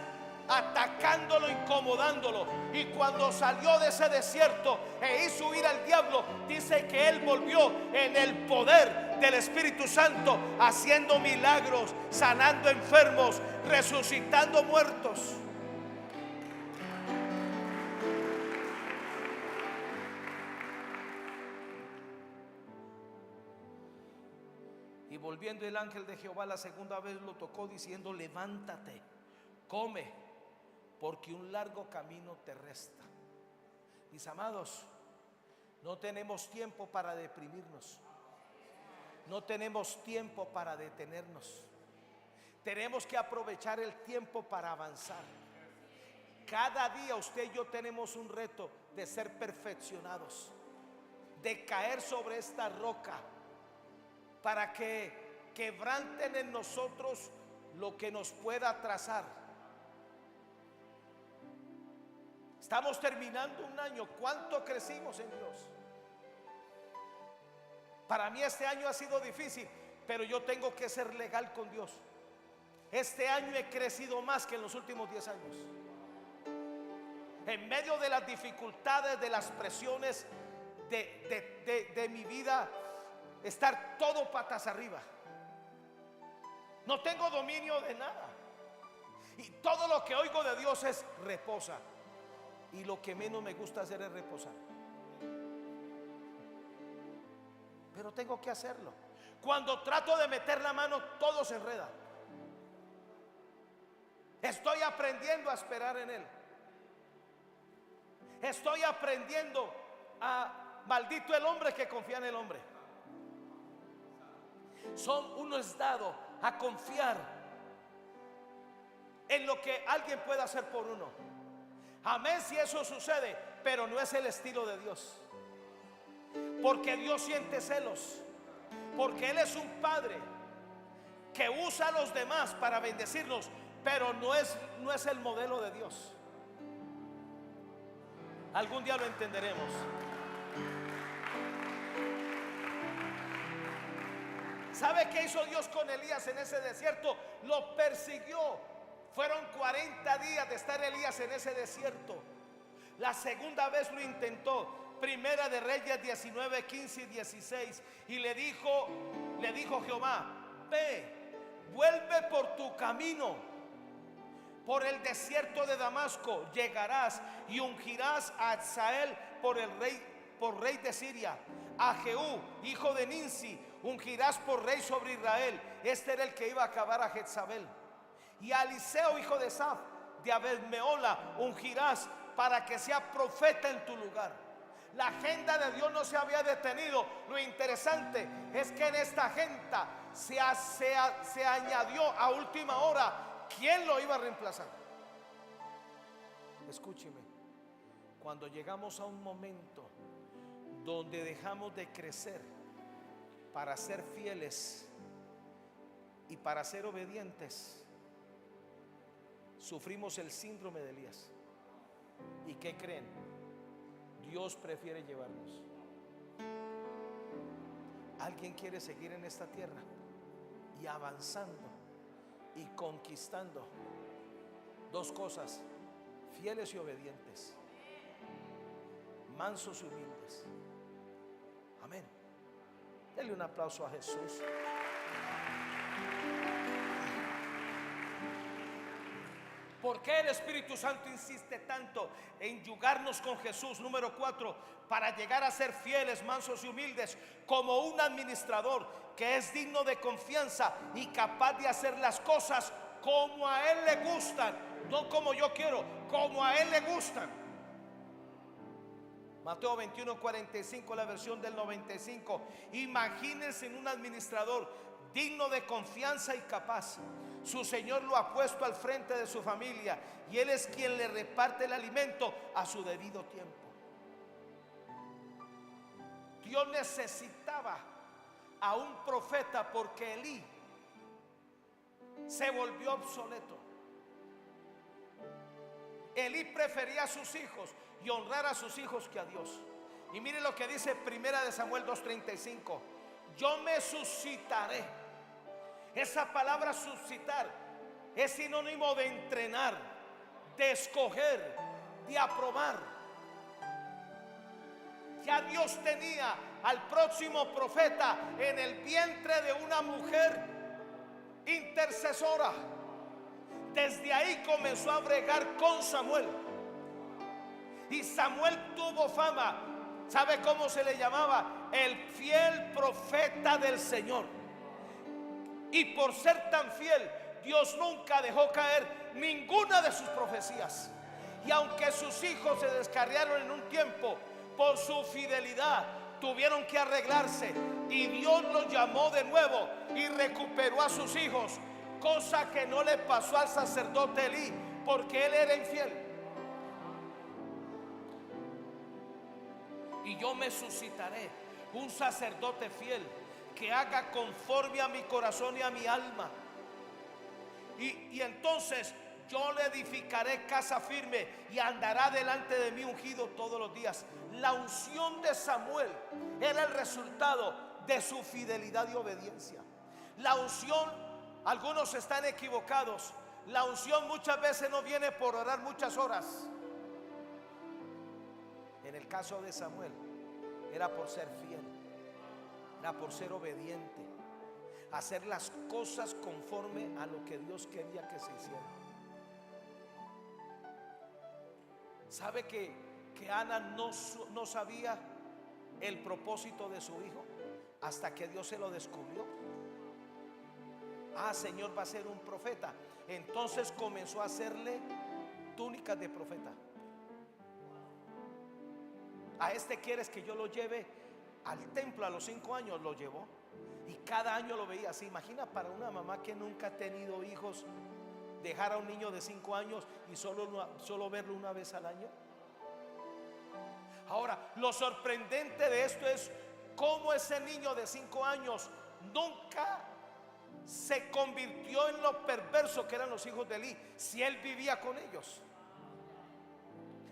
atacándolo, incomodándolo. Y cuando salió de ese desierto e hizo huir al diablo, dice que él volvió en el poder del Espíritu Santo, haciendo milagros, sanando enfermos, resucitando muertos. Volviendo el ángel de Jehová la segunda vez lo tocó diciendo: levántate, come, porque un largo camino te resta. Mis amados, no tenemos tiempo para deprimirnos. No tenemos tiempo para detenernos. Tenemos que aprovechar el tiempo para avanzar. Cada día usted y yo tenemos un reto de ser perfeccionados, de caer sobre esta roca, para que quebranten en nosotros lo que nos pueda atrasar. Estamos terminando un año. ¿Cuánto crecimos en Dios? Para mí este año ha sido difícil, pero yo tengo que ser legal con Dios. Este año he crecido más que en los últimos 10 años. En medio de las dificultades, de las presiones de mi vida, estar todo patas arriba. No tengo dominio de nada. Y todo lo que oigo de Dios es: reposa. Y lo que menos me gusta hacer es reposar. Pero tengo que hacerlo. Cuando trato de meter la mano, todo se enreda. Estoy aprendiendo a esperar en Él. Estoy aprendiendo a maldito el hombre que confía en el hombre. Uno es dado a confiar en lo que alguien pueda hacer por uno. Amén si eso sucede, pero no es el estilo de Dios. Porque Dios siente celos. Porque Él es un Padre que usa a los demás para bendecirnos, pero no es el modelo de Dios. Algún día lo entenderemos. ¿Sabe qué hizo Dios con Elías en ese desierto? Lo persiguió. Fueron 40 días de estar Elías en ese desierto. La segunda vez lo intentó. Primera de Reyes 19, 15 y 16. Y le dijo Jehová: ve, vuelve por tu camino, por el desierto de Damasco llegarás y ungirás a Hazael por rey de Siria. A Jehú, hijo de Ninsi, ungirás por rey sobre Israel. Este era el que iba a acabar a Jezabel. Y a Eliseo, hijo de Saf, de Abed-meola, ungirás para que sea profeta en tu lugar. La agenda de Dios no se había detenido. Lo interesante es que en esta agenda se añadió a última hora quién lo iba a reemplazar. Escúcheme, cuando llegamos a un momento donde dejamos de crecer para ser fieles y para ser obedientes, sufrimos el síndrome de Elías. ¿Y qué creen? Dios prefiere llevarnos. Alguien quiere seguir en esta tierra y avanzando y conquistando. Dos cosas: fieles y obedientes, mansos y humildes. Amén. Denle un aplauso a Jesús. ¿Por qué el Espíritu Santo insiste tanto en yugarnos con Jesús? Número 4, para llegar a ser fieles, mansos y humildes, como un administrador que es digno de confianza y capaz de hacer las cosas como a Él le gustan, no como yo quiero, como a Él le gustan. Mateo 21, 45, la versión del 95. Imagínense en un administrador digno de confianza y capaz. Su Señor lo ha puesto al frente de su familia y Él es quien le reparte el alimento a su debido tiempo. Dios necesitaba a un profeta porque Elí se volvió obsoleto. Elí prefería a sus hijos y honrar a sus hijos que a Dios. Y mire lo que dice Primera de Samuel 2:35. Yo me suscitaré. Esa palabra suscitar es sinónimo de entrenar, de escoger, de aprobar. Ya Dios tenía al próximo profeta en el vientre de una mujer intercesora. Desde ahí comenzó a bregar con Samuel. Y Samuel tuvo fama. ¿Sabe cómo se le llamaba? El fiel profeta del Señor. Y por ser tan fiel, Dios nunca dejó caer ninguna de sus profecías. Y aunque sus hijos se descarriaron en un tiempo, por su fidelidad tuvieron que arreglarse. Y Dios los llamó de nuevo y recuperó a sus hijos. Cosa que no le pasó al sacerdote Elí, porque él era infiel. Y yo me suscitaré un sacerdote fiel que haga conforme a mi corazón y a mi alma. Y entonces yo le edificaré casa firme y andará delante de mí ungido todos los días. La unción de Samuel era el resultado de su fidelidad y obediencia. La unción, algunos están equivocados. La unción muchas veces no viene por orar muchas horas. En el caso de Samuel, era por ser fiel, era por ser obediente, hacer las cosas conforme a lo que Dios quería que se hiciera. ¿Sabe que Ana no sabía el propósito de su hijo hasta que Dios se lo descubrió? Ah, Señor va a ser un profeta. Entonces comenzó a hacerle túnicas de profeta. A este quieres que yo lo lleve al templo. A los 5 años lo llevó y cada año lo veía. ¿Se imagina para una mamá que nunca ha tenido hijos, dejar a un niño de 5 años y solo verlo una vez al año? Ahora, lo sorprendente de esto es cómo ese niño de 5 años nunca se convirtió en lo perverso que eran los hijos de Elí, si él vivía con ellos.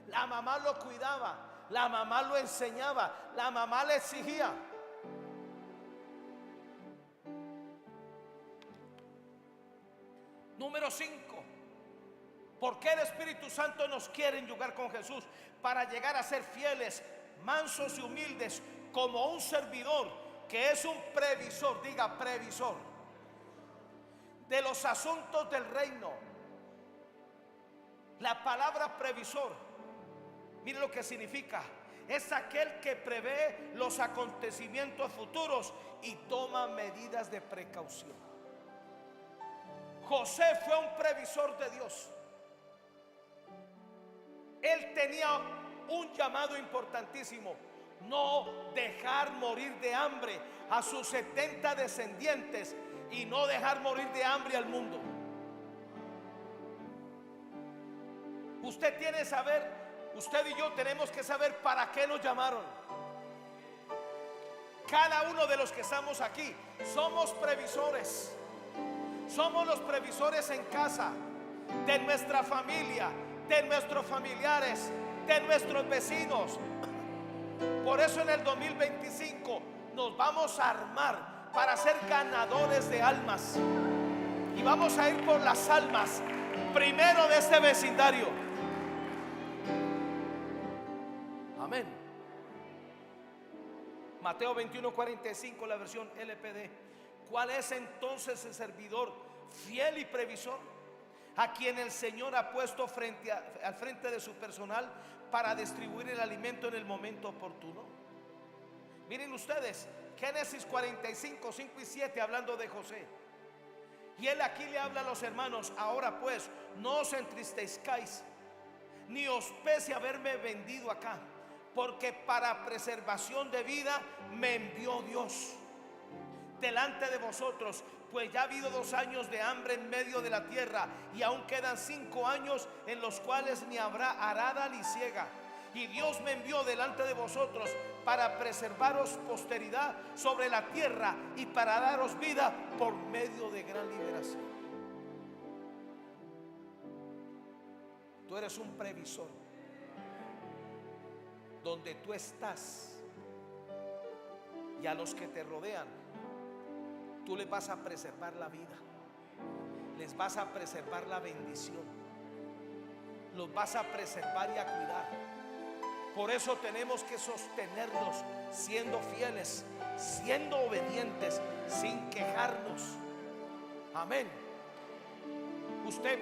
La mamá lo cuidaba, la mamá lo enseñaba, la mamá le exigía. Número 5. ¿Por qué el Espíritu Santo nos quiere enyugar con Jesús? Para llegar a ser fieles, mansos y humildes, como un servidor que es un previsor, diga previsor, de los asuntos del reino. La palabra previsor, mire lo que significa. Es aquel que prevé los acontecimientos futuros y toma medidas de precaución. José fue un previsor de Dios. Él tenía un llamado importantísimo: no dejar morir de hambre a sus 70 descendientes y no dejar morir de hambre al mundo. Usted tiene que saber, usted y yo tenemos que saber para qué nos llamaron. Cada uno de los que estamos aquí somos previsores. Somos los previsores en casa, de nuestra familia, de nuestros familiares, de nuestros vecinos. Por eso en el 2025 nos vamos a armar para ser ganadores de almas. Y vamos a ir por las almas primero de este vecindario. Amén. Mateo 21:45, la versión LPD. ¿Cuál es entonces el servidor fiel y previsor a quien el Señor ha puesto al frente de su personal para distribuir el alimento en el momento oportuno? Miren ustedes, Génesis 45, 5 y 7, hablando de José. Y él aquí le habla a los hermanos: ahora pues, no os entristezcáis, ni os pese haberme vendido acá, porque para preservación de vida me envió Dios delante de vosotros, pues ya ha habido 2 años de hambre en medio de la tierra, y aún quedan 5 años en los cuales ni habrá arada ni siega. Y Dios me envió delante de vosotros para preservaros posteridad sobre la tierra y para daros vida por medio de gran liberación. Tú eres un previsor. Donde tú estás y a los que te rodean, tú les vas a preservar la vida, les vas a preservar la bendición, los vas a preservar y a cuidar. Por eso tenemos que sostenernos siendo fieles, siendo obedientes, sin quejarnos. Amén. Usted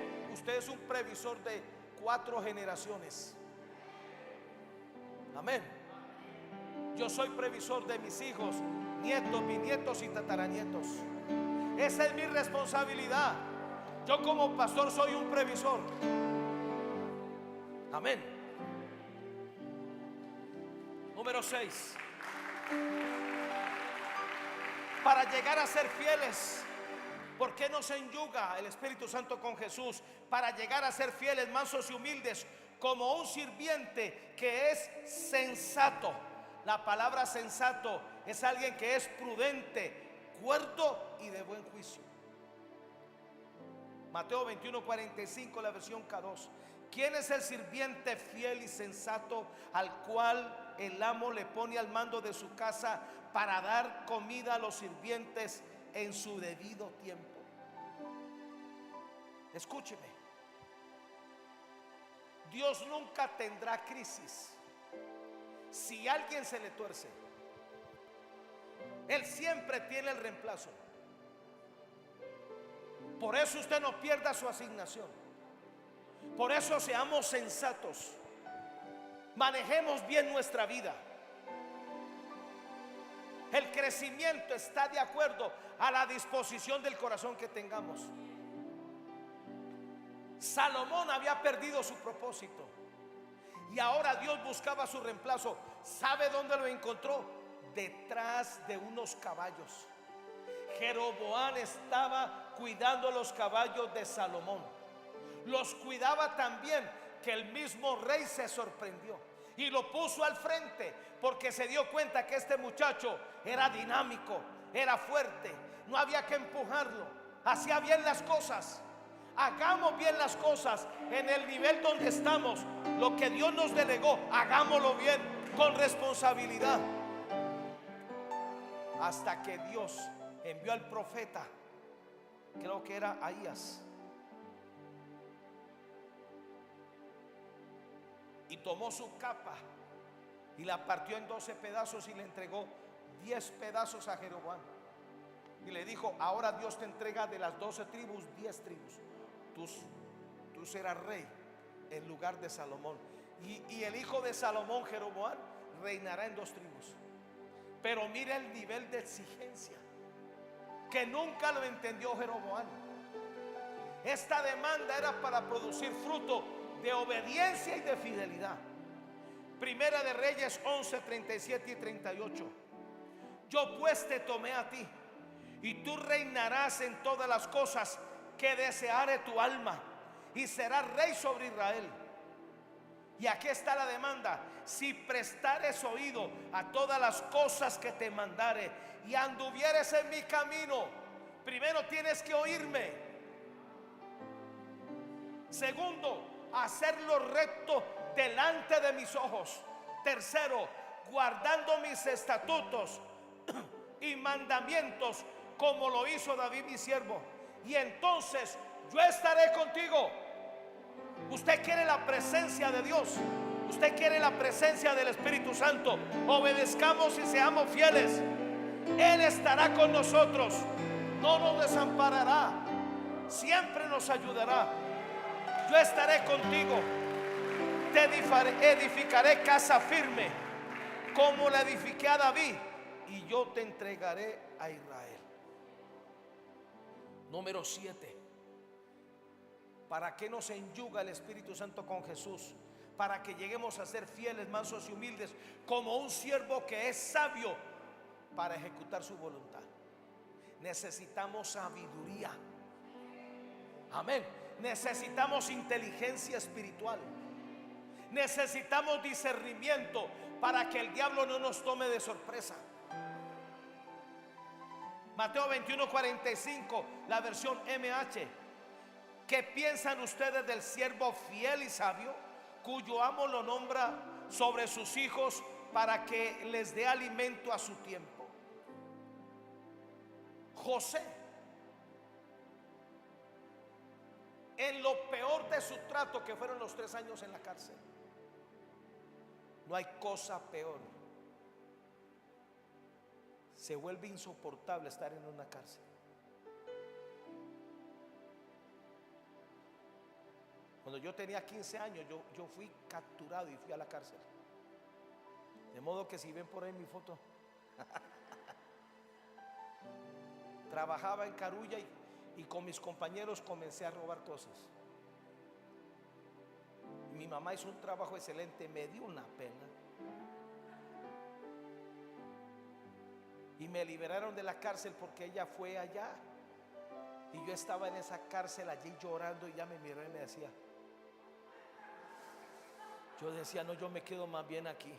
es un previsor de 4 generaciones. Amén. Yo soy previsor de mis hijos, nietos, bisnietos y tataranietos. Esa es mi responsabilidad. Yo como pastor soy un previsor. Amén. Número 6. Para llegar a ser fieles, ¿por qué nos enyuga el Espíritu Santo con Jesús? Para llegar a ser fieles, mansos y humildes, como un sirviente que es sensato. La palabra sensato es alguien que es prudente, cuerdo y de buen juicio. Mateo 21:45, la versión K2. ¿Quién es el sirviente fiel y sensato al cual el amo le pone al mando de su casa para dar comida a los sirvientes en su debido tiempo? Escúcheme. Dios nunca tendrá crisis si alguien se le tuerce. Él siempre tiene el reemplazo. Por eso usted no pierda su asignación. Por eso seamos sensatos. Manejemos bien nuestra vida. El crecimiento está de acuerdo a la disposición del corazón que tengamos. Salomón había perdido su propósito y ahora Dios buscaba su reemplazo. ¿Sabe dónde lo encontró? Detrás de unos caballos. Jeroboam estaba cuidando los caballos de Salomón. Los cuidaba también, que el mismo rey se sorprendió y lo puso al frente porque se dio cuenta que este muchacho era dinámico, era fuerte, no había que empujarlo, hacía bien las cosas. Hagamos bien las cosas en el nivel donde estamos. Lo que Dios nos delegó, hagámoslo bien, con responsabilidad. Hasta que Dios envió al profeta, creo que era Ahías, y tomó su capa y la partió en 12 pedazos y le entregó 10 pedazos a Jeroboam. Y le dijo: ahora Dios te entrega de las 12 tribus, 10 tribus. Tú serás rey en lugar de Salomón. Y el hijo de Salomón, Jeroboam, reinará en 2 tribus. Pero mire el nivel de exigencia que nunca lo entendió Jeroboam. Esta demanda era para producir fruto de obediencia y de fidelidad. Primera de Reyes 11, 37 y 38. Yo pues te tomé a ti, y tú reinarás en todas las cosas que deseare tu alma, y serás rey sobre Israel. Y aquí está la demanda: si prestares oído a todas las cosas que te mandare, y anduvieres en mi camino. Primero tienes que oírme. Segundo, hacerlo recto delante de mis ojos. Tercero, guardando mis estatutos y mandamientos, como lo hizo David mi siervo. Y entonces yo estaré contigo. Usted quiere la presencia de Dios, usted quiere la presencia del Espíritu Santo. Obedezcamos y seamos fieles. Él estará con nosotros, no nos desamparará, siempre nos ayudará. Yo estaré contigo, te edificaré casa firme, como la edifiqué a David, y yo te entregaré a Israel. Número 7. ¿Para qué nos enyuga el Espíritu Santo con Jesús? Para que lleguemos a ser fieles, mansos y humildes, como un siervo que es sabio para ejecutar su voluntad. Necesitamos sabiduría. Amén. Necesitamos inteligencia espiritual. Necesitamos discernimiento para que el diablo no nos tome de sorpresa. Mateo 21:45, la versión MH. ¿Qué piensan ustedes del siervo fiel y sabio, cuyo amo lo nombra sobre sus hijos para que les dé alimento a su tiempo? José, en lo peor de su trato, que fueron los 3 años en la cárcel, no hay cosa peor. Se vuelve insoportable estar en una cárcel. Cuando yo tenía 15 años, yo fui capturado y fui a la cárcel. De modo que si ven por ahí mi foto, Trabajaba en Carulla y con mis compañeros comencé a robar cosas. Mi mamá hizo un trabajo excelente, me dio una pena. Y me liberaron de la cárcel porque ella fue allá. Y yo estaba en esa cárcel allí llorando, y ella me miró y me decía, yo decía, no, yo me quedo más bien aquí.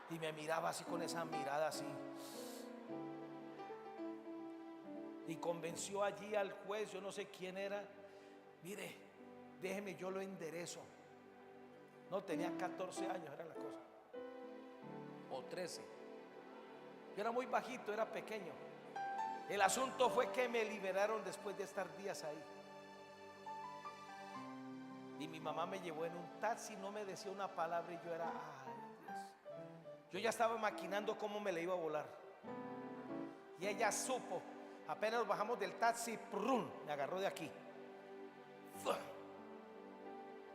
Y me miraba así con esa mirada así. Y convenció allí al juez, yo no sé quién era, mire, déjeme, yo lo enderezo. No, tenía 14 años, era la cosa, o 13. Yo era muy bajito, era pequeño. El asunto fue que me liberaron después de estar días ahí. Y mi mamá me llevó en un taxi, no me decía una palabra, y yo era, ay Dios. Yo ya estaba maquinando cómo me le iba a volar. Y ella supo. Apenas nos bajamos del taxi, ¡prum!, me agarró de aquí.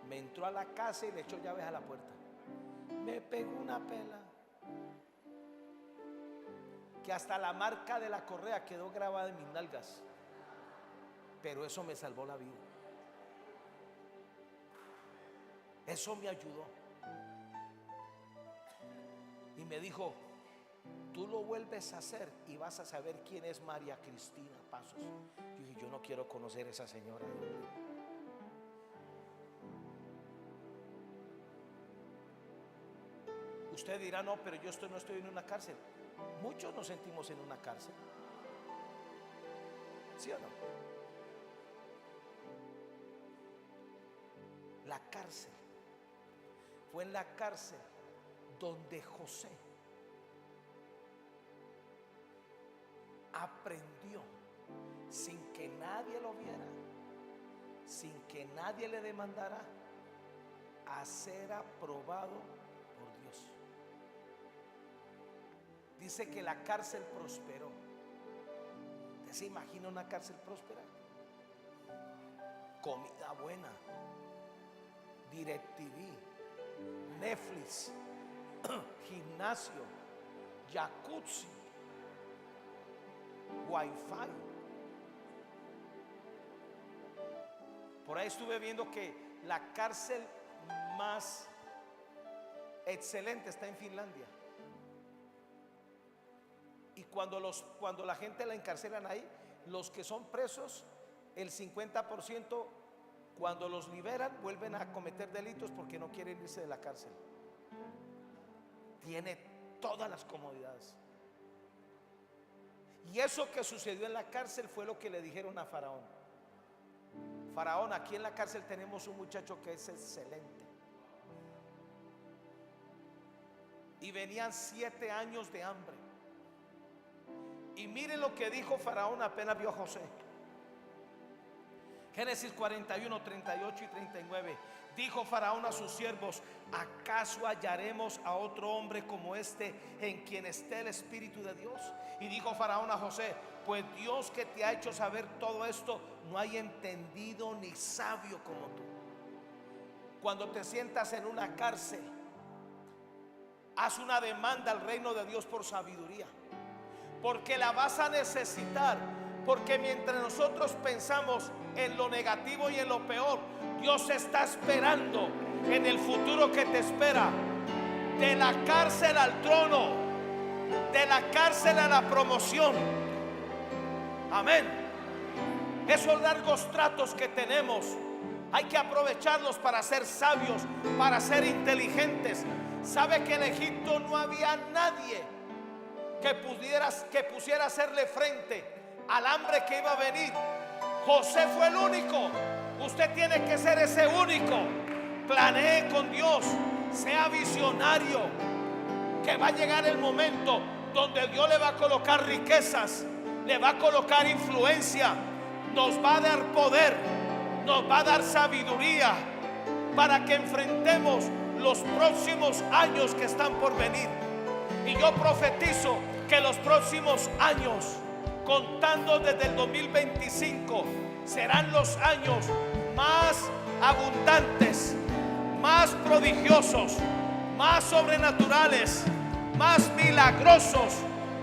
Me entró a la casa y le echó llaves a la puerta. Me pegó una pela que hasta la marca de la correa quedó grabada en mis nalgas. Pero eso me salvó la vida. Eso me ayudó. Y me dijo, tú lo vuelves a hacer y vas a saber quién es María Cristina Pasos. Yo dije, yo no quiero conocer a esa señora. Usted dirá, no, pero yo no estoy en una cárcel. Muchos nos sentimos en una cárcel. ¿Sí o no? La cárcel. Fue en la cárcel donde José aprendió, sin que nadie lo viera, sin que nadie le demandara, a ser aprobado por Dios. Dice que la cárcel prosperó. ¿Usted se imagina una cárcel próspera? Comida buena, DirecTV, Netflix, gimnasio, jacuzzi, Wi-Fi. Por ahí estuve viendo que la cárcel más excelente está en Finlandia. Y cuando la gente la encarcelan ahí, los que son presos, el 50%, cuando los liberan, vuelven a cometer delitos porque no quieren irse de la cárcel. Tiene todas las comodidades. Y eso que sucedió en la cárcel fue lo que le dijeron a Faraón. Faraón, aquí en la cárcel tenemos un muchacho que es excelente. Y venían 7 años de hambre. Y mire lo que dijo Faraón apenas vio a José. Génesis 41, 38 y 39. Dijo Faraón a sus siervos: ¿acaso hallaremos a otro hombre como este en quien esté el Espíritu de Dios? Y dijo Faraón a José: pues Dios, que te ha hecho saber todo esto, no hay entendido ni sabio como tú. Cuando te sientas en una cárcel, haz una demanda al reino de Dios por sabiduría, porque la vas a necesitar. Porque mientras nosotros pensamos en lo negativo y en lo peor, Dios está esperando en el futuro que te espera. De la cárcel al trono, de la cárcel a la promoción. Amén. Esos largos tratos que tenemos hay que aprovecharlos para ser sabios, para ser inteligentes. ¿Sabe que en Egipto no había nadie que pusiera a hacerle frente al hambre que iba a venir? José fue el único. Usted tiene que ser ese único. Planee con Dios, sea visionario, que va a llegar el momento donde Dios le va a colocar riquezas, le va a colocar influencia, nos va a dar poder, nos va a dar sabiduría para que enfrentemos los próximos años que están por venir. Y yo profetizo que los próximos años, contando desde el 2025, serán los años más abundantes, más prodigiosos, más sobrenaturales, más milagrosos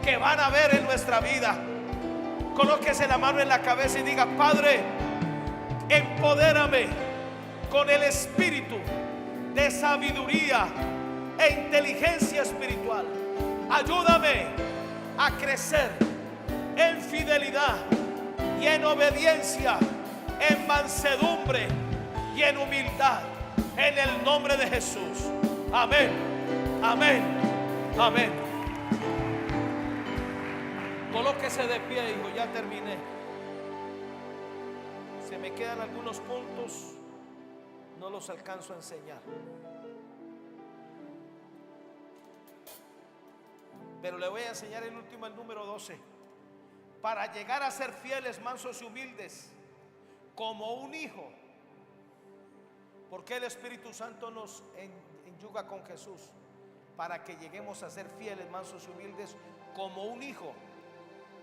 que van a haber en nuestra vida. Colóquese la mano en la cabeza y diga: Padre, empodérame con el espíritu de sabiduría e inteligencia espiritual. Ayúdame a crecer en fidelidad y en obediencia, en mansedumbre y en humildad, en el nombre de Jesús. Amén, amén, amén. Colóquese de pie, hijo, ya terminé. Se me quedan algunos puntos, no los alcanzo a enseñar, pero le voy a enseñar el último, el número 12. Para llegar a ser fieles, mansos y humildes como un hijo. Porque el Espíritu Santo nos enyuga con Jesús para que lleguemos a ser fieles, mansos y humildes como un hijo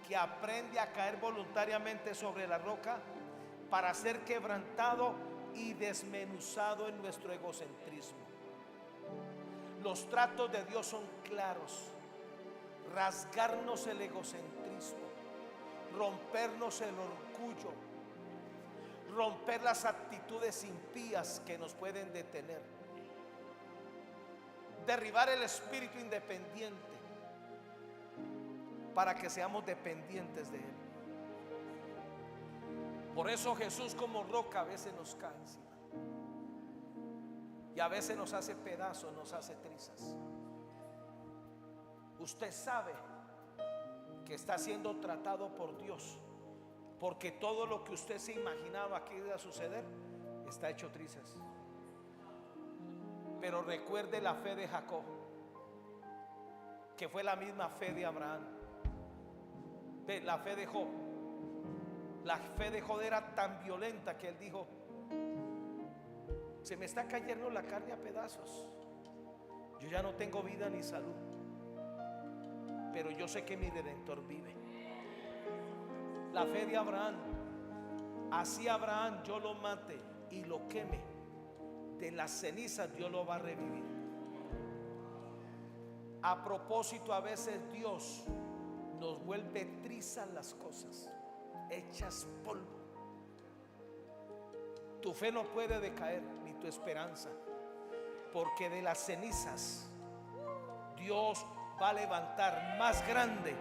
que aprende a caer voluntariamente sobre la roca para ser quebrantado y desmenuzado en nuestro egocentrismo. Los tratos de Dios son claros: rasgarnos el egocentrismo, rompernos el orgullo, romper las actitudes impías que nos pueden detener, derribar el espíritu independiente para que seamos dependientes de Él. Por eso Jesús, como roca, a veces nos cae encima y a veces nos hace pedazos, nos hace trizas. Usted sabe que está siendo tratado por Dios, porque todo lo que usted se imaginaba que iba a suceder está hecho trizas. Pero recuerde la fe de Jacob, que fue la misma fe de Abraham, la fe de Job. La fe de Job era tan violenta que él dijo: se me está cayendo la carne a pedazos, yo ya no tengo vida ni salud, pero yo sé que mi Redentor vive. La fe de Abraham: así Abraham yo lo mate y lo queme, de las cenizas Dios lo va a revivir. A propósito, a veces Dios nos vuelve trizas las cosas, hechas polvo. Tu fe no puede decaer, ni tu esperanza, porque de las cenizas Dios va a levantar más grande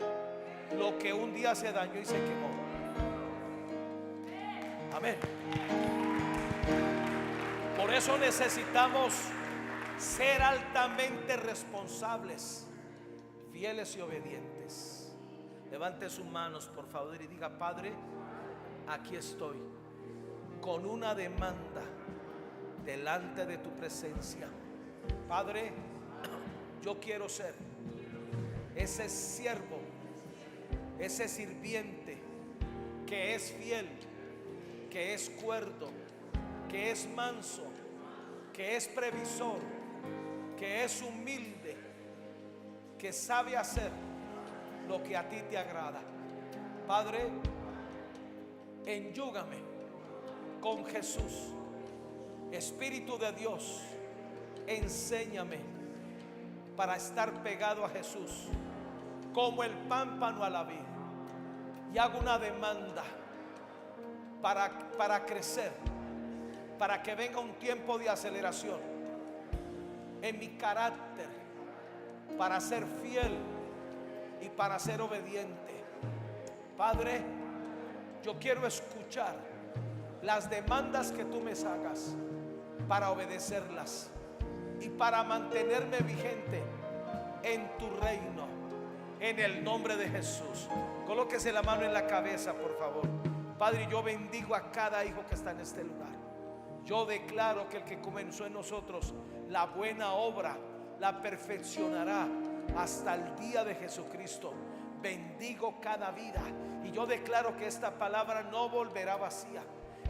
lo que un día se dañó y se quemó. Amén. Por eso necesitamos ser altamente responsables, fieles y obedientes. Levante sus manos, por favor, y diga: Padre, aquí estoy con una demanda delante de tu presencia. Padre, yo quiero ser ese siervo, ese sirviente que es fiel, que es cuerdo, que es manso, que es previsor, que es humilde, que sabe hacer lo que a ti te agrada. Padre, enyúgame con Jesús. Espíritu de Dios, enséñame para estar pegado a Jesús como el pámpano a la vid. Y hago una demanda para crecer, para que venga un tiempo de aceleración en mi carácter, para ser fiel y para ser obediente. Padre, yo quiero escuchar las demandas que tú me hagas para obedecerlas y para mantenerme vigente en tu reino, en el nombre de Jesús. Colóquese la mano en la cabeza, por favor. Padre, yo bendigo a cada hijo que está en este lugar. Yo declaro que el que comenzó en nosotros la buena obra la perfeccionará hasta el día de Jesucristo. Bendigo cada vida y yo declaro que esta palabra no volverá vacía.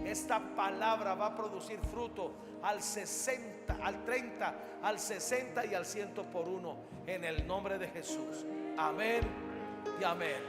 Esta palabra va a producir fruto al 60, al 30, al 60 y al 100 por uno, en el nombre de Jesús. Amén y amén.